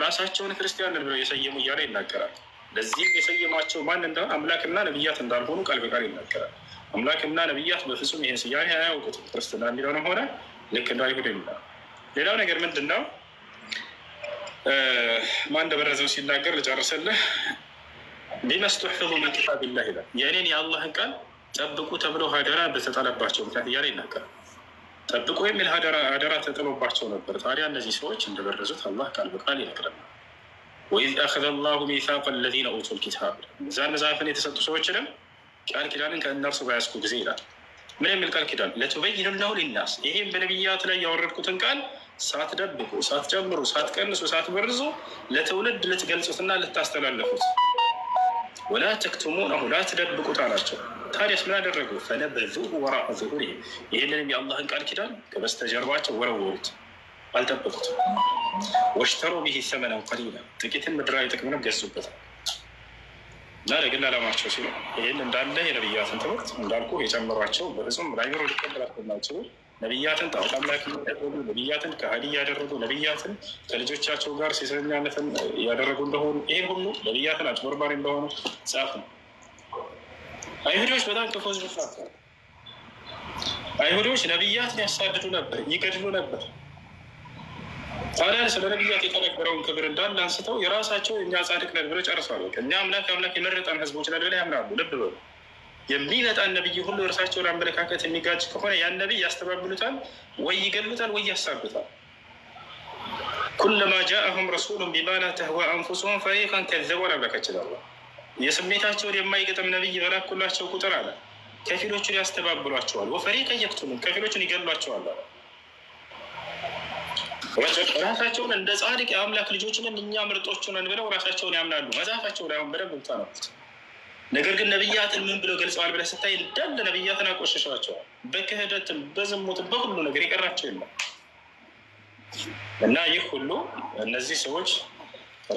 ራሳቸውን ክርስቲያን ብለው የሰየሙ እያለ ይናገራል። ለዚህም የሰየማቸው ማን እንደሆነ አምላክና ነቢያት እንዳልሆኑ ቃል በቃል ይናገራል። አምላክና ነቢያት በፍጹም ይህን ስያሜ አያውቁትም። ክርስትና የሚለውንም ሆነ ልክ እንደ አይሁድ የሚለው። ሌላው ነገር ምንድን ነው? ማን እንደበረዘው ሲናገር ልጨርስልህ። ቢመስቱሕፍዙ ሚን ኪታቢላህ ይላል። የእኔን የአላህን ቃል ጠብቁ ተብለው ሀደራ በተጣለባቸው ምክንያት እያለ ይናገራል። ጠብቁ የሚል ሀደራ ተጥሎባቸው ነበር። ታዲያ እነዚህ ሰዎች እንደበረዙት አላህ ቃል በቃል ይነግረናል። ወኢዝ አኸዘ ላሁ ሚሳቀ ለዚነ ኡቱል ኪታብ፣ እዛን መጽሐፍን የተሰጡ ሰዎችንም ቃል ኪዳንን ከእነርሱ ባያስኩ ጊዜ ይላል። ምን የሚል ቃል ኪዳን? ለቱበይኑነሁ ሊናስ፣ ይህም በነቢያት ላይ ያወረድኩትን ቃል ሳትደብቁ፣ ሳትጨምሩ፣ ሳትቀንሱ፣ ሳትበርዙ ለትውልድ ልትገልጹትና ልታስተላለፉት። ወላ ተክቱሙነሁ፣ ላትደብቁት አላቸው። ታዲያስ ምን አደረጉ? ፈነበዙሁ ወራአ ዙሁሪሂም፣ ይህንንም የአላህን ቃል ኪዳን ከበስተጀርባቸው ወረወሩት፣ አልጠበቁትም። ወሽተሩ ቢሂ ሰመነን ቀሊላ፣ ጥቂትን ምድራዊ ጥቅምንም ገዙበታል። እና ለግል ዓላማቸው ሲሉ ይህን እንዳለ የነቢያትን ትምህርት እንዳልኩ የጨመሯቸው በፍጹም ላይኖሩ ሊቀበላቸው የማይችሉ ነቢያትን ጣዖት አምላኪ ያደረጉ፣ ነቢያትን ከሃዲ ያደረጉ፣ ነቢያትን ከልጆቻቸው ጋር ሴሰኛነትን ያደረጉ እንደሆኑ፣ ይህን ሁሉ ነቢያትን አጭበርባሪ እንደሆኑ ጻፉ። አይሁዶች በጣም ክፉ ሕዝቦች ናቸው። አይሁዶች ነቢያትን ያሳድዱ ነበር፣ ይገድሉ ነበር። ታዲያ ስለ ነቢያት የተነገረውን ክብር እንዳለ አንስተው የራሳቸው እኛ ጻድቅ ነን ብለው ጨርሰዋል። እኛ አምላክ የመረጠን ህዝቦች ነን ብለው ያምናሉ። ልብ በሉ፣ የሚመጣን ነቢይ ሁሉ እርሳቸውን አመለካከት የሚጋጭ ከሆነ ያን ነቢይ ያስተባብሉታል፣ ወይ ይገሉታል፣ ወይ ያሳብታል። ኩለማ ጃአሁም ረሱሉን ቢማ ላ ተህዋ አንፉሱሁም ፈሪቀን ከዘቡ አላምላክ ይችላል። የስሜታቸውን የማይገጥም ነቢይ በላኩላቸው ቁጥር አለ ከፊሎቹን ያስተባብሏቸዋል፣ ወፈሪቀን የቅቱሉን፣ ከፊሎቹን ይገሏቸዋል አለ። ራሳቸውን እንደ ጻድቅ የአምላክ ልጆች ነን እኛ ምርጦች ነን ብለው ራሳቸውን ያምናሉ። መጽሐፋቸው ላይ አሁን በደንብ ምታነቡት። ነገር ግን ነቢያትን ምን ብለው ገልጸዋል ብለህ ስታይ እንዳለ ነቢያትን አቆሸሿቸዋል። በክህደትም በዝሙትም በሁሉ ነገር የቀራቸው የለም። እና ይህ ሁሉ እነዚህ ሰዎች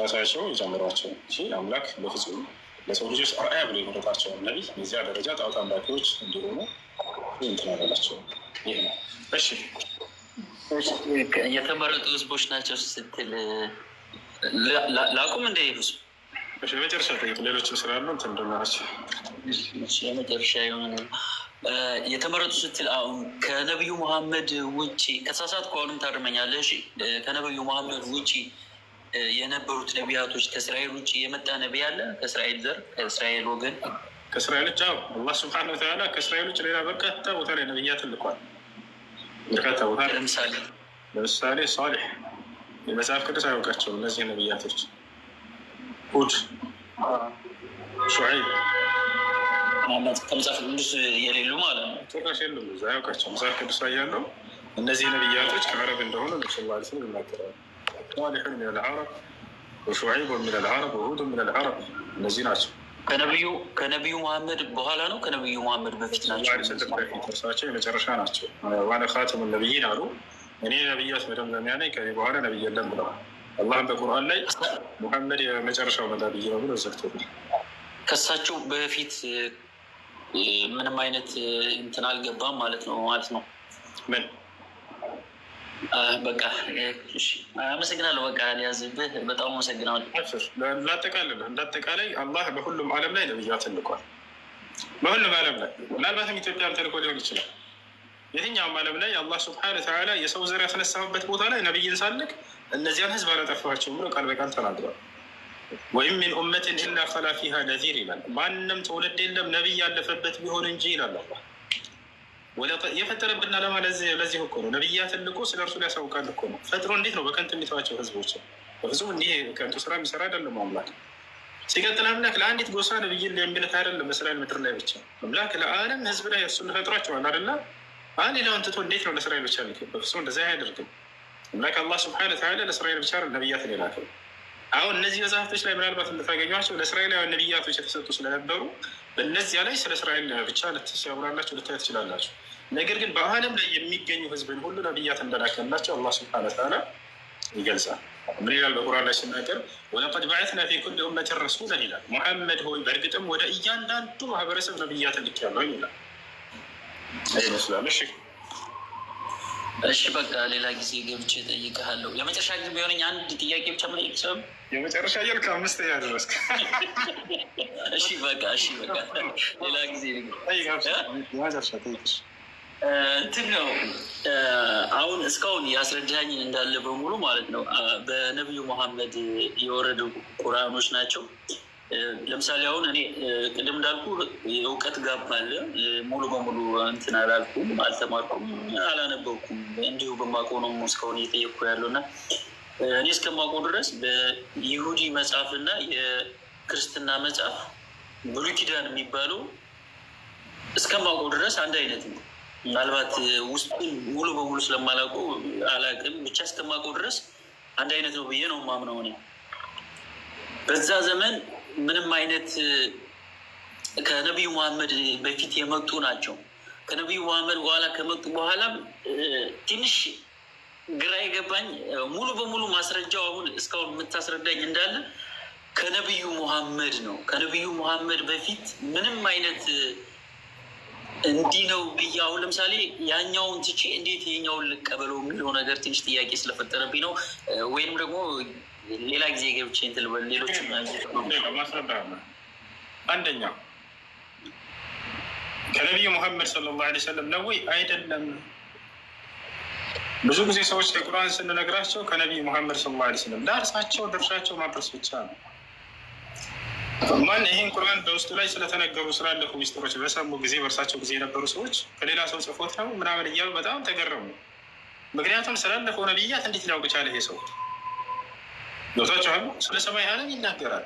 ራሳቸው የጀመሯቸው እንጂ አምላክ በፍጹም ለሰው ልጆች አርአያ ብሎ የመረጣቸው ነቢይ የዚያ ደረጃ ጣዖት አምላኪዎች እንዲሆኑ እንትን አላቸው። ይህ ነው። እሺ የተመረጡ ህዝቦች ናቸው ስትል ላቁም እንደ ህዝብ የመጨረሻ ሌሎችም ስላሉ እንትንድናቸው የመጨረሻ የሆነ የተመረጡ ስትል አሁን ከነቢዩ መሐመድ ውጭ ከተሳሳትኩ አሁንም ታርመኛለህ። ከነቢዩ መሐመድ ውጭ የነበሩት ነቢያቶች ከእስራኤል ውጭ የመጣ ነቢይ አለ? ከእስራኤል ዘር ከእስራኤል ወገን ከእስራኤል ውጭ አላህ ሱብሓነሁ ወተዓላ ከእስራኤል ውጭ ሌላ በርካታ ቦታ ላይ ነቢያትን ልኳል። በርካታ ቦታ ለምሳሌ ሷሊሕ የመጽሐፍ ቅዱስ አያውቃቸው እነዚህ ነቢያቶች፣ ሁድ፣ ሹዐይብ ከመጽሐፍ ቅዱስ የሌሉ ማለት ነው። ጭራሽ የሉም፣ እዛ አያውቃቸው። መጽሐፍ ቅዱስ ላይ ያለው እነዚህ ነቢያቶች ከአረብ እንደሆኑ ነቢ ስ ላ ስለም ይናገራል። ሷሊሑን ሚን አልዓረብ ወሹዐይብ ሚን አልዓረብ ወሁድ ሚን አልዓረብ፣ እነዚህ ናቸው። ከነቢዩ መሐመድ በኋላ ነው? ከነቢዩ መሐመድ በፊት ናቸው? እርሳቸው የመጨረሻ ናቸው። ዋነ ካተሙ ነቢይን አሉ። እኔ ነቢያት መደምደሚያ ነኝ፣ ከኔ በኋላ ነቢይ የለም ብለዋል። አላህም በቁርአን ላይ ሙሐመድ የመጨረሻው ነቢይ ነው ብሎ ዘግቶታል። ከሳቸው በፊት ምንም አይነት እንትን አልገባም ማለት ነው። ምን በቃ አመሰግናለሁ። በቃ ሊያዝብህ በጣም አመሰግናለሁ። እንዳጠቃላይ አላህ በሁሉም ዓለም ላይ ነቢያትን ልኳል። በሁሉም ዓለም ላይ ምናልባትም ኢትዮጵያም ተልኮ ሊሆን ይችላል። የትኛውም ዓለም ላይ አላህ ሱብሓነሁ ወተዓላ የሰው ዘር ያስነሳበት ቦታ ላይ ነቢይን ሳልክ እነዚያን ህዝብ አላጠፋቸውም ብሎ ቃል በቃል ተናግሯል። ወኢን ሚን ኡመትን ኢላ ኸላ ፊሃ ነዚር ይላል። ማንም ትውልድ የለም ነቢይ ያለፈበት ቢሆን እንጂ ይላል አላህ። የፈጠረብን ዓላማ ለዚህ እኮ ነው። ነቢያትን ልኮ ስለ እርሱ ሊያሳውቃል እኮ ነው። ፈጥሮ እንዴት ነው በከንቱ የሚተዋቸው ህዝቦችን? በፍጹም እንዲህ ከንቱ ስራ የሚሰራ አይደለም አምላክ። ሲቀጥል አምላክ ለአንዲት ጎሳ ነቢይን የሚልክ አይደለም በእስራኤል ምድር ላይ ብቻ። አምላክ ለዓለም ህዝብ ላይ እሱን ፈጥሯቸዋል አይደለ? ሌላውን ትቶ እንዴት ነው ለእስራኤል ብቻ ልክ? በፍጹም እንደዚያ አያደርግም አምላክ። አላህ ሱብሓነሁ ወተዓላ ለእስራኤል ብቻ ነቢያትን የላከው። አሁን እነዚህ መጽሐፍቶች ላይ ምናልባት እንደታገኟቸው ለእስራኤላውያን ነቢያቶች የተሰጡ ስለነበሩ በእነዚያ ላይ ስለ እስራኤል ብቻ ልትሲያብራላቸው ልታየት ትችላላቸው። ነገር ግን በዓለም ላይ የሚገኙ ህዝብን ሁሉ ነቢያት እንደላከላቸው አላህ ሱብሓነሁ ወተዓላ ይገልጻል። ምን ይላል በቁርአን ላይ ሲናገር? ወለቀድ በዐስና ፊ ኩሊ ኡመቲን ረሱላን ይላል። ሙሐመድ ሆይ በእርግጥም ወደ እያንዳንዱ ማህበረሰብ ነቢያትን ልኬያለሁ ይላል። ይመስላል። እሺ እሺ በቃ ሌላ ጊዜ ገብቼ እጠይቅሃለሁ። የመጨረሻ ጊዜ ቢሆነኝ አንድ ጥያቄ ብቻ መጠየቅ ይችላል? የመጨረሻ እያልክ 5 ያደረስክ። እሺ በቃ ሌላ ጊዜ እንትን ነው። አሁን እስካሁን ያስረዳኝን እንዳለ በሙሉ ማለት ነው በነቢዩ መሐመድ የወረዱ ቁርአኖች ናቸው። ለምሳሌ አሁን እኔ ቅድም እንዳልኩ የእውቀት ጋፕ አለ። ሙሉ በሙሉ እንትን አላልኩም፣ አልተማርኩም፣ አላነበብኩም። እንዲሁ በማውቀው ነው እስካሁን እየጠየቅኩ ያለው እና እኔ እስከማውቀው ድረስ በይሁዲ መጽሐፍ እና የክርስትና መጽሐፍ ብሉይ ኪዳን የሚባለው እስከማውቀው ድረስ አንድ አይነት ነው። ምናልባት ውስጡን ሙሉ በሙሉ ስለማላውቀው አላውቅም፣ ብቻ እስከማውቀው ድረስ አንድ አይነት ነው ብዬ ነው የማምነው እኔ። በዛ ዘመን ምንም አይነት ከነቢዩ መሐመድ በፊት የመጡ ናቸው። ከነቢዩ መሐመድ በኋላ ከመጡ በኋላም ትንሽ ግራ የገባኝ ሙሉ በሙሉ ማስረጃው አሁን እስካሁን የምታስረዳኝ እንዳለ ከነቢዩ መሐመድ ነው። ከነቢዩ መሐመድ በፊት ምንም አይነት እንዲህ ነው ብዬ አሁን ለምሳሌ ያኛውን ትቼ እንዴት የኛውን ልቀበለው የሚለው ነገር ትንሽ ጥያቄ ስለፈጠረብኝ ነው። ወይም ደግሞ ሌላ ጊዜ ገብቼ እንትን ልበል። ሌሎች ማስረዳ አንደኛ ከነቢዩ ሙሐመድ ሰለላሁ ዐለይሂ ወሰለም ነው ወይ አይደለም? ብዙ ጊዜ ሰዎች ከቁርአን ስንነግራቸው ከነቢዩ ሙሐመድ ሰለላሁ ዐለይሂ ወሰለም ዳርሳቸው ድርሻቸው ማድረስ ብቻ ነው። ማን ይህን ቁርአን በውስጡ ላይ ስለተነገሩ ስላለፉ ሚስጥሮች በሰሙ ጊዜ በእርሳቸው ጊዜ የነበሩ ሰዎች ከሌላ ሰው ጽፎት ነው ምናምን እያሉ በጣም ተገረሙ። ምክንያቱም ስላለፈው ነቢያት እንዴት ሊያውቅ ቻለ ይሄ ሰው? ገብቷችኋል? ስለ ሰማይ ዓለም ይናገራል፣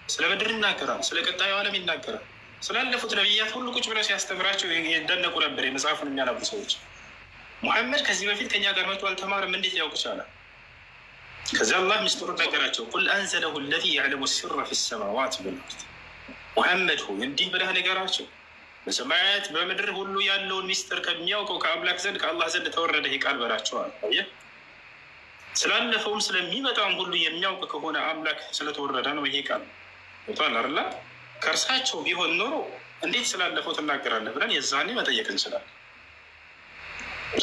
ስለ ምድር ይናገራል፣ ስለ ቀጣዩ ዓለም ይናገራል። ስላለፉት ነቢያት ሁሉ ቁጭ ብለው ሲያስተምራቸው ይደነቁ ነበር የመጽሐፉን የሚያነቡ ሰዎች። ሙሐመድ ከዚህ በፊት ከኛ ጋር መጥቶ አልተማርም፣ እንዴት ሊያውቅ ቻለ? ከዚያ አላህ ሚስጥሩን ነገራቸው። ቁል አንዘለሁ ለዚ ያዕለሙ ሲረ ፊ ሰማዋት ወልአርድ። ሙሐመድ ሆይ እንዲህ ብለህ ነገራቸው በሰማያት በምድር ሁሉ ያለውን ሚስጥር ከሚያውቀው ከአምላክ ዘንድ ከአላህ ዘንድ ተወረደ ይህ ቃል በላቸዋል። ስላለፈውም ስለሚመጣውም ሁሉ የሚያውቅ ከሆነ አምላክ ስለተወረደ ነው ይሄ ቃል። ቦታል አላ ከእርሳቸው ቢሆን ኖሮ እንዴት ስላለፈው ትናገራለህ ብለን የዛኔ መጠየቅ እንችላለን።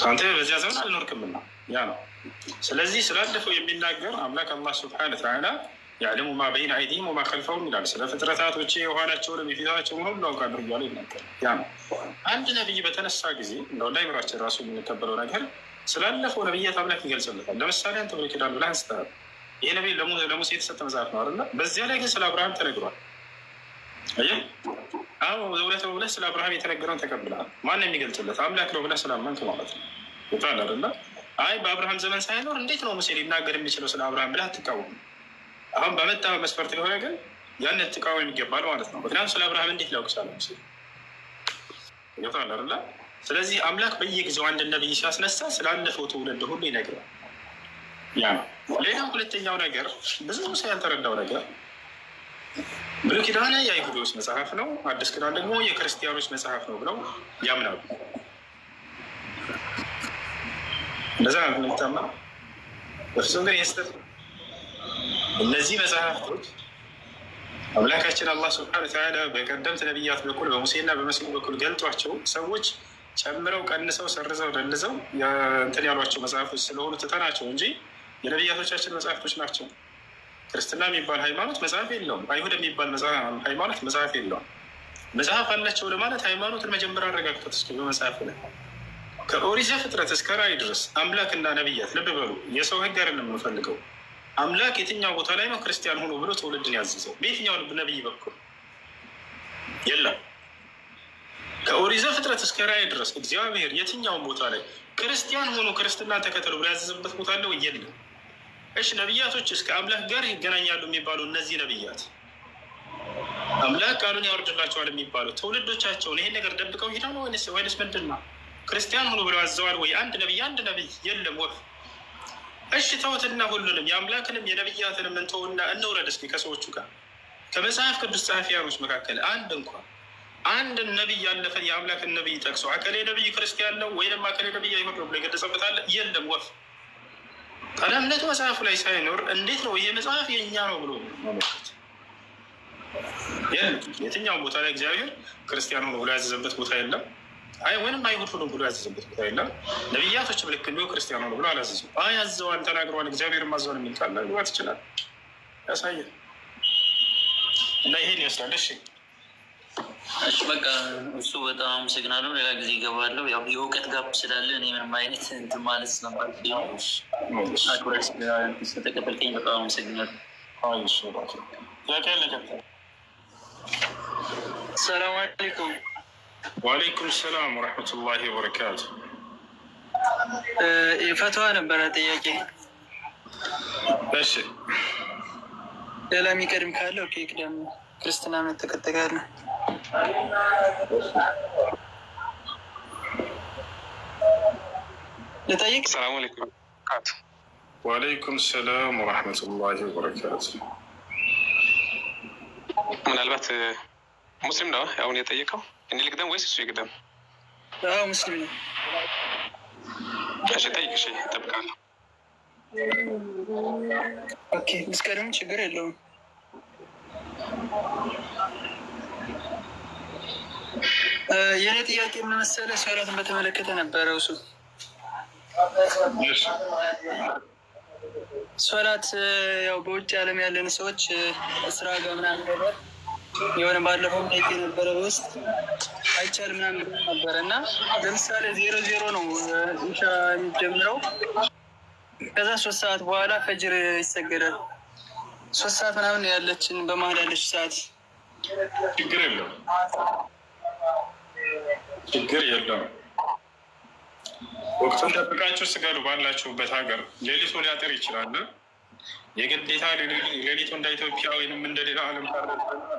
አንተ በዚያ ዘመን አልኖርክምና ያ ነው። ስለዚህ ስላለፈው የሚናገር አምላክ አላህ ስብሐነ ወተዓላ ያዕለሙ ማ በይነ አይዲሂም ወማ ከልፈሁም ይላል። ስለ ፍጥረታቶቼ የኋላቸውንም የፊታቸውን ሁሉ አውቃለሁ እያለ ይናገር። ያ ነው። አንድ ነቢይ በተነሳ ጊዜ እንደው እንዳይምራችን ራሱ የምንቀበለው ነገር ስላለፈው ነቢያት አምላክ ይገልጽለታል። ለምሳሌ አንተ ብሉይ ኪዳን ብለህ አንስተሃል። ይህ ነቢይ ለሙሴ የተሰጠ መጽሐፍ ነው አይደለ? በዚያ ላይ ግን ስለ አብርሃም ተነግሯል። እውነት ነው ብለህ ስለ አብርሃም የተነገረውን ተቀብለሃል። ማን የሚገልጽለት? አምላክ ነው ብለህ ስላመንክ ማለት ነው። ይባል አይደለ? አይ በአብርሃም ዘመን ሳይኖር እንዴት ነው ሙሴ ሊናገር የሚችለው ስለ አብርሃም ብለህ አትቃወም። አሁን በመጣ መስፈርት ከሆነ ግን ያን ትቃወም ይገባል ማለት ነው። ምክንያቱም ስለ አብርሃም እንዴት ሊያውቅ ቻለ ሙሴ? ይባል አይደለ? ስለዚህ አምላክ በየጊዜው አንድ ነቢይ ሲያስነሳ ስላለፈው ትውልድ ሁሉ ይነግራል። ያ ነው። ሌላው ሁለተኛው ነገር ብዙ ሰው ያልተረዳው ነገር ብሉይ ኪዳን የአይሁዶች መጽሐፍ ነው፣ አዲስ ኪዳን ደግሞ የክርስቲያኖች መጽሐፍ ነው ብለው ያምናሉ። እንደዛ ነው የሚታመነው። በፍጹም ግን የስተት እነዚህ መጽሐፍቶች አምላካችን አላህ ስብሐነ ወተዓላ በቀደምት ነቢያት በኩል በሙሴና በመሲሁ በኩል ገልጧቸው ሰዎች ጨምረው ቀንሰው ሰርዘው ደልዘው እንትን ያሏቸው መጽሐፎች ስለሆኑ ትተናቸው እንጂ የነቢያቶቻችን መጽሐፍቶች ናቸው። ክርስትና የሚባል ሃይማኖት መጽሐፍ የለውም። አይሁድ የሚባል ሃይማኖት መጽሐፍ የለውም። መጽሐፍ አላቸው ለማለት ሃይማኖትን መጀመሪያ አረጋግጠት እስኪ በመጽሐፍ ላይ ከኦሪት ዘፍጥረት እስከ ራዕይ ድረስ አምላክና ነቢያት፣ ልብ በሉ የሰው ህግ አይደለም የምንፈልገው። አምላክ የትኛው ቦታ ላይ ነው ክርስቲያን ሆኖ ብሎ ትውልድን ያዘዘው? በየትኛው ነቢይ በኩል የለም። ከኦሪት ዘፍጥረት እስከ ራዕይ ድረስ እግዚአብሔር የትኛውን ቦታ ላይ ክርስቲያን ሆኖ ክርስትናን ተከተሉ ብሎ ያዘዘበት ቦታ አለው? የለም። እሺ ነቢያቶች እስከ አምላክ ጋር ይገናኛሉ የሚባሉ እነዚህ ነቢያት አምላክ ቃሉን ያወርድላቸዋል የሚባሉ ትውልዶቻቸውን ይሄን ነገር ደብቀው ሂደው ነው ወይንስ ምንድን ነው? ክርስቲያን ሆኖ ብለው አዘዋል ወይ? አንድ ነቢይ የለም ወፍ። እሺ ተውትና ሁሉንም የአምላክንም የነቢያትንም እንተውና እንውረድ እስኪ ከሰዎቹ ጋር ከመጽሐፍ ቅዱስ ጸሐፊያኖች መካከል አንድ ነቢይ ያለፈን የአምላክን ነቢይ ጠቅሶ አከሌ ነቢይ ክርስቲያን ነው ወይም አከሌ ነቢይ አይሁድ ነው ብሎ የገለጸበታል? የለም ወፍ። ታዲያ እምነቱ መጽሐፉ ላይ ሳይኖር እንዴት ነው ይሄ መጽሐፍ የእኛ ነው ብሎ መመልከት? የትኛውም ቦታ ላይ እግዚአብሔር ክርስቲያን ሆኖ ብሎ ያዘዘበት ቦታ የለም። ወይንም አይሁድ ሁሉ ብሎ ያዘዘበት ቦታ የለም። ነቢያቶችም ልክ እንዲሁ ክርስቲያኑ ነው ብሎ አላዘዙም። ያዘዋል፣ ተናግረዋል፣ እግዚአብሔር ማዘዋል የሚል ቃል መግባት ይችላል፣ ያሳያል። እና ይሄን ይመስላል። እሺ በቃ እሱ በጣም አመሰግናለሁ። ሌላ ጊዜ ይገባለሁ። ያው የእውቀት ጋፕ ስላለ እኔ ምንም አይነት እንትን ማለት ነበር። ስለተቀበልከኝ በጣም አመሰግናለሁ። ሰላም አለይኩም። ወአለይኩም ሰላም ወረሕመቱላሂ ወበረካቱ። ፈትዋ ነበረ ጥያቄ። እሺ ሌላ የሚቀድም ካለ ኦኬ ቅደም። ክርስትና እምነት ተከታይ ካለ ልጠይቅ። ሰላም አለይኩም። ወአለይኩም ሰላም ወረሕመቱላሂ ወበረካቱ። ምናልባት ሙስሊም ነው አሁን የጠየቀው? እኔ ልቅደም ወይስ እሱ ይቅደም? ሙስሊም ነው። እሺ ጠይቅ። እሺ እጠብቃለሁ። ኦኬ ብትቀድም ችግር የለውም። የእኔ ጥያቄ ምን መሰለህ፣ ሶላትን በተመለከተ ነበረ። እሱ ሶላት ያው በውጭ ዓለም ያለን ሰዎች ስራ ጋር ምናምን ነገር የሆነ ባለፈው ሄት የነበረ በውስጥ አይቻል ምናምን ነበረ እና ለምሳሌ 0-0 ነው ኢሻ የሚጀምረው። ከዛ 3 ሰዓት በኋላ ፈጅር ይሰገዳል። 3 ሰዓት ምናምን ያለችን በመሀል ያለች ሰዓት ችግር የለውም። ወቅቱን ጠብቃችሁ ስገዱ። ባላችሁበት ሀገር ሌሊቱ ሊያጥር ይችላል። የግዴታ ሌሊቱ እንደ ኢትዮጵያ ወይንም እንደሌላ ዓለም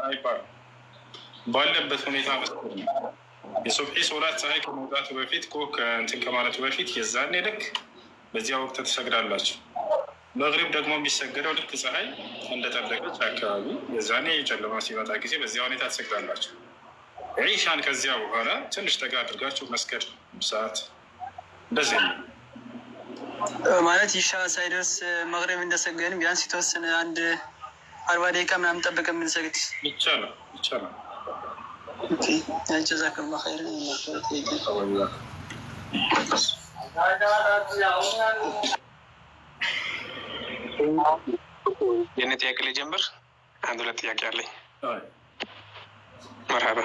አይባልም። ባለበት ሁኔታ መስገድ ነው። የሱብሒ ሶላት ፀሐይ ከመውጣቱ በፊት እንትን ከማለቱ በፊት የዛኔ ልክ በዚያ ወቅት ትሰግዳላችሁ። መግሪብ ደግሞ የሚሰገደው ልክ ፀሐይ እንደጠለቀች አካባቢ የዛኔ የጨለማ ሲመጣ ጊዜ በዚያ ሁኔታ ትሰግዳላችሁ። ዒሻን ከዚያ በኋላ ትንሽ ጠጋ አድርጋችሁ መስገድ ሰዓት እንደዚህ ነው ማለት ኢሻ ሳይደርስ መግሪብ እንደሰገድን ቢያንስ የተወሰነ 40 ደቂቃ ምናምን ጠብቀን የምንሰግድ ይቻላል። ጀዛከላሁ ኸይር። የእኔ ጥያቄ ላይ ጀምር። 1-2 ጥያቄ አለኝ። መርሀባ።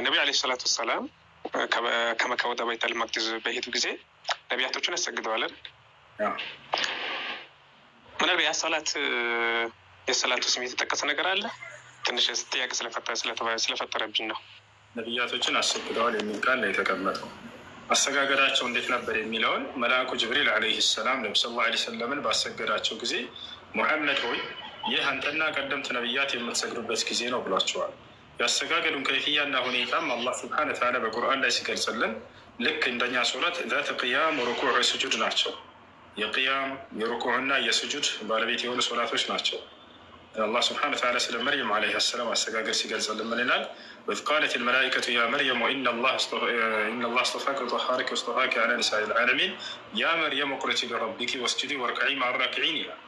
ነቢዩ ዓለይሂ ሰላቱ ወሰላም ከመካ ወደ በይተል መቅዲስ በሄዱ ጊዜ ነቢያቶችን ያሰግደዋለን። ምናልባት የሰላቱ ስም የተጠቀሰ ነገር አለ? ትንሽ ጥያቄ ስለፈጠረብኝ ነው። ነቢያቶችን አሰግደዋል የሚል ቃል ላይ የተቀመጠው አሰጋገዳቸው እንዴት ነበር የሚለውን መልአኩ ጅብሪል ዓለይሂ ሰላም ነቢ ሰለላሁ ዓለይሂ ወሰለምን ባሰገዳቸው ጊዜ ሙሐመድ ሆይ ይህ አንተና ቀደምት ነቢያት የምትሰግዱበት ጊዜ ነው ብሏቸዋል። ያሰጋገዱን ከይፍያና ሁኔታም አላህ ስብሐነ ወተዓላ በቁርአን ላይ ሲገልጽልን ልክ እንደኛ ሶላት ዛተ ቅያም ሩኩዕ ስጁድ ናቸው። የቅያም የሩኩዕና የስጁድ ባለቤት የሆኑ ሶላቶች ናቸው። አላህ ስብሐነ ወተዓላ ስለ መርየም ዓለይሃ ሰላም አሰጋገድ ሲገልጽልን ምን ይላል? ወኢዝ ቃለት ልመላኢከቱ ያ መርየም ኢነላህ አስጠፋኪ ወጠሃረኪ ወስጠፋኪ ዐላ ኒሳኢል ዓለሚን ያ መርየም ቁኑቲ ሊረቢኪ ወስጁዲ ወርክዒ መዐ ራኪዒን ይላል።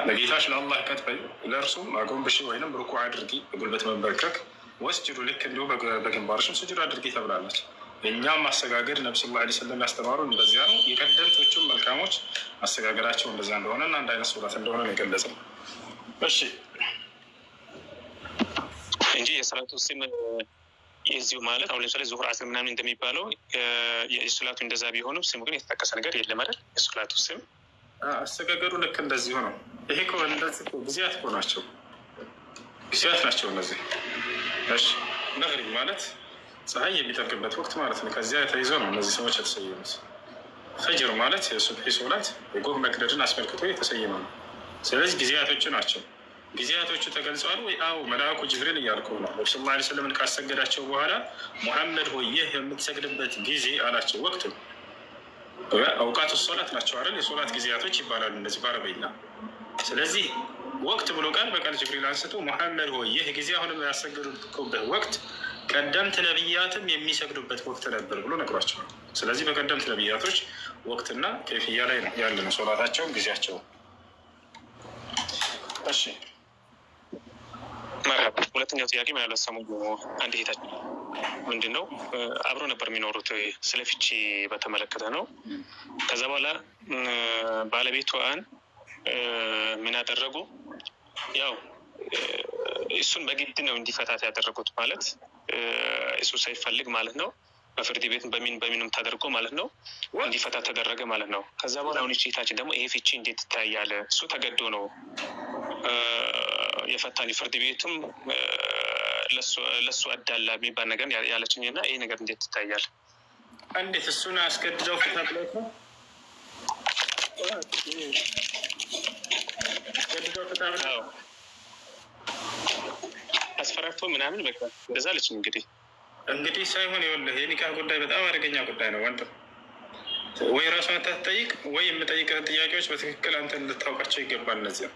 ለጌታሽ ለአላህ ቀጥ በይ፣ ለእርሱም አጎንብሽ ወይንም ሩኩዕ አድርጊ፣ በጉልበት መንበርከክ፣ ወስጁዱ ልክ እንዲሁ በግንባርሽም ስጁድ አድርጊ ተብላለች። የእኛም አሰጋገድ ነቢ ስ ላ ስለም ያስተማሩን እንደዚያ ነው። የቀደምቶቹም መልካሞች አሰጋገዳቸው እንደዛ እንደሆነ እና አንድ አይነት ሶላት እንደሆነ ነው የገለጽነው። እሺ እንጂ የሰላቱ ስም የዚሁ ማለት አሁን ለምሳሌ ዙሁር አስር ምናምን እንደሚባለው የሶላቱ እንደዛ ቢሆንም ስሙ ግን የተጠቀሰ ነገር የለም አይደል? የሶላቱ ስም አሰጋገዱ ልክ እንደዚሁ ነው። ይሄ እንደዚህ ጊዜያት ናቸው፣ ጊዜያት ናቸው እነዚህ። እሺ መግሪብ ማለት ፀሐይ የሚጠልቅበት ወቅት ማለት ነው። ከዚያ ተይዞ ነው እነዚህ ሰዎች የተሰየሙት። ፈጅር ማለት የሱብሒ ሶላት የጎህ መቅደድን አስመልክቶ የተሰየመ ነው። ስለዚህ ጊዜያቶቹ ናቸው። ጊዜያቶቹ ተገልጸዋል ወይ? አዎ መልአኩ ጅብሪል እያልኩ ነው። ነቢ ስ ላ ስለምን ካሰገዳቸው በኋላ ሙሐመድ ሆይ ይህ የምትሰግድበት ጊዜ አላቸው። ወቅቱ አውቃቱ ሶላት ናቸው አይደል? የሶላት ጊዜያቶች ይባላሉ እነዚህ በአረበኛ። ስለዚህ ወቅት ብሎ ቃል በቃል ጅብሪል አንስቶ ሙሐመድ ሆይ ይህ ጊዜ አሁንም ያሰገዱበት ወቅት ቀደምት ነቢያትም የሚሰግዱበት ወቅት ነበር ብሎ ነግሯቸዋል። ስለዚህ በቀደምት ነቢያቶች ወቅትና ከይፍያ ላይ ያለ ነው ሶላታቸውን ጊዜያቸውን። እሺ መርሀባ። ሁለተኛው ጥያቄ ምናልባት ሰሞኑን አንድ ሄታችን ምንድን ነው አብሮ ነበር የሚኖሩት። ስለ ፍቺ በተመለከተ ነው። ከዛ በኋላ ባለቤቷን ምን ያደረጉ ያው እሱን በግድ ነው እንዲፈታት ያደረጉት። ማለት እሱ ሳይፈልግ ማለት ነው። በፍርድ ቤት በሚንም ተደርጎ ማለት ነው እንዲፈታት ተደረገ ማለት ነው። ከዛ በኋላ አሁን እህታችን ደግሞ ይሄ ፍቺ እንዴት ይታያል? እሱ ተገዶ ነው የፈታን። ፍርድ ቤቱም ለሱ አዳላ የሚባል ነገር ያለችኝ እና ይሄ ነገር እንዴት ይታያል? እንዴት እሱን አስገድደው ፍታ ብለው ነው አስገድደው ፍታ ብለው አስፈራርቶ ምናምን በቃ እንደዛ አለችኝ። እንግዲህ ሳይሆን ይኸውልህ የኒካህ ጉዳይ በጣም አደገኛ ጉዳይ ነው። ወንድም ወይ ራሷን አታስጠይቅ ወይ የምጠይቅህን ጥያቄዎች በትክክል አንተ እንድታውቃቸው ይገባል። እነዚህ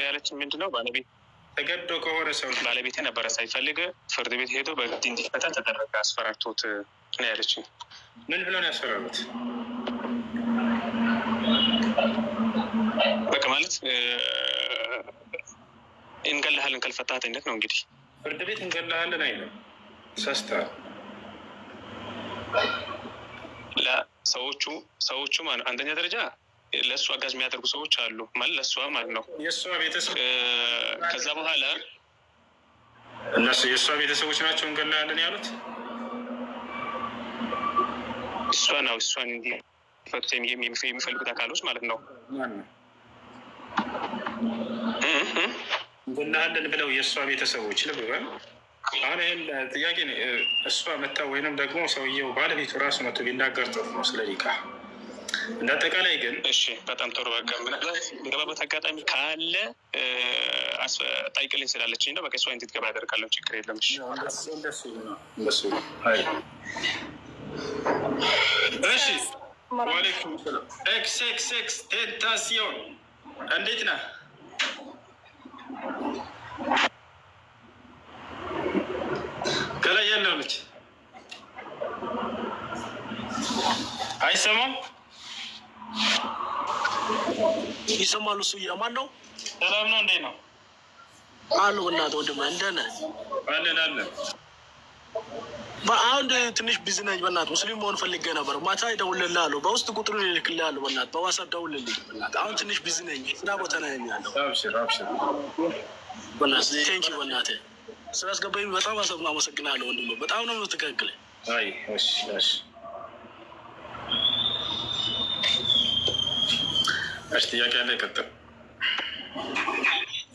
ያለችን ምንድነው ባለቤት ተገዶ ከሆነ ሰው ባለቤት ነበረ ሳይፈልግ ፍርድ ቤት ሄዶ በግድ እንዲፈታ ተደረገ። አስፈራርቶት ነው ያለችኝ። ምን ብለው ነው ያስፈራሩት? በቃ ማለት እንገላሃለን ካልፈታህ አይነት ነው። እንግዲህ ፍርድ ቤት እንገላሃለን አይልም። ሰስተሃል ለሰዎቹ ማለት አንደኛ ደረጃ ለእሱ አጋዥ የሚያደርጉ ሰዎች አሉ ማለት ለእሷ ማለት ነው የእሷ ቤተሰብ። ከዛ በኋላ እነሱ የእሷ ቤተሰቦች ናቸው እንገላሃለን ያሉት። እሷን እንዲፈቱት የሚፈልጉት አካሎች ማለት ነው እንገላሃለን ብለው የእሷ ቤተሰቦች ልብ በል። አሁን ይህን ጥያቄ እሷ መታ ወይንም ደግሞ ሰውየው ባለቤቱ ራሱ መቶ ቢናገር ጥሩ ነው ስለ ኒካህ። እንደ አጠቃላይ ግን እሺ በጣም ጥሩ። በቃ ምናልባት ገባበት አጋጣሚ ካለ ጠይቅልኝ ስላለችኝ ነው። በቃ እሷ እንድትገባ ያደርጋለሁ። ችግር የለም። እሺ ዋሌኩም ሰላም። ኤክስ ቴንታሲዮን እንዴት ነህ? ከላይ ያለው ልጅ አይሰማም? ይሰማሉ። እሱ ማን ነው? ሰላም ነው? እንዴት ነው አሉ? እናት ወንድም እንደነ አለን። በአሁን ትንሽ ቢዚ ነኝ። በእናትህ ሙስሊም መሆን ፈልጌ ነበር። ማታ እደውልልሃለሁ። በውስጥ ቁጥሩን እልክልሃለሁ። በእናትህ በዋትስአፕ ደውልልኝ። በእናትህ አሁን ትንሽ ቢዚ ነኝ። ስራ ቦታ ነኝ ያለው። አብሽር። በእናትህ ቴንኪው። በእናትህ ስላስገባኝ በጣም አመሰግናለሁ ወንድም። በጣም ነው የምትከክለኝ። አይ እሺ። ጥያቄ ያለ ይቀጥል።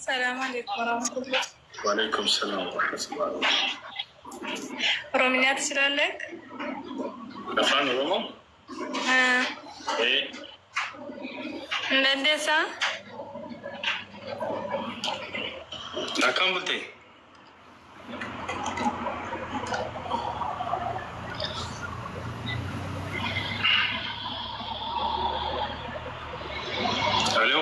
ሰላም አለይኩም ወራህመቱላህ። ወአለይኩም ሰላም ወራህመቱላህ። ኦሮምኛ ትችላለህ? አፋን ኦሮሞ እንደንደሳ አካም ብልቴ አሎ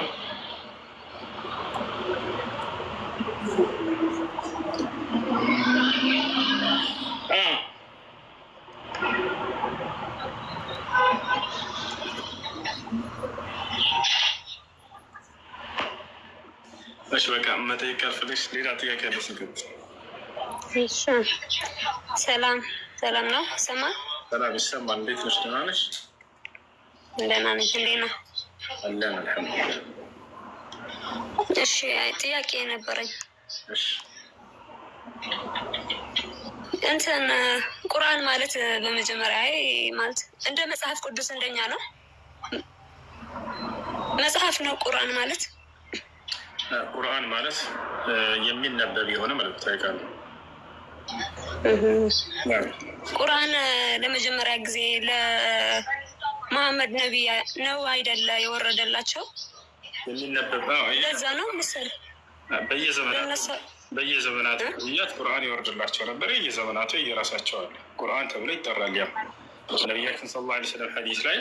እሺ በቃ መጠየቅ ካልፈለግሽ ሌላ ጥያቄ ያለሽ ነገር። ሰላም ነው። ይሰማል? ሰላም ይሰማል። እንዴት ነሽ? ደህና ነሽ? ደህና ነኝ። እንዴት ነህ? አለን አልሐምዱሊላህ። እሺ ጥያቄ ነበረኝ። እሺ እንትን ቁርአን ማለት በመጀመሪያ ማለት እንደ መጽሐፍ ቅዱስ እንደኛ ነው? መጽሐፍ ነው ቁርአን ማለት? ቁርአን ማለት የሚነበብ የሆነ መልእክታዊ ቃል ነው። ቁርአን ለመጀመሪያ ጊዜ ለመሐመድ ነቢይ ነው አይደለ የወረደላቸው? የሚነበብ ለዛ ነው ምስል በየዘመናቱ ነቢያት ቁርአን ይወርድላቸው ነበር። የየዘመናቱ እየራሳቸው አለ ቁርአን ተብሎ ይጠራል። ያ ነቢያችን ሰለላሁ ዐለይሂ ወሰለም ሐዲስ ላይ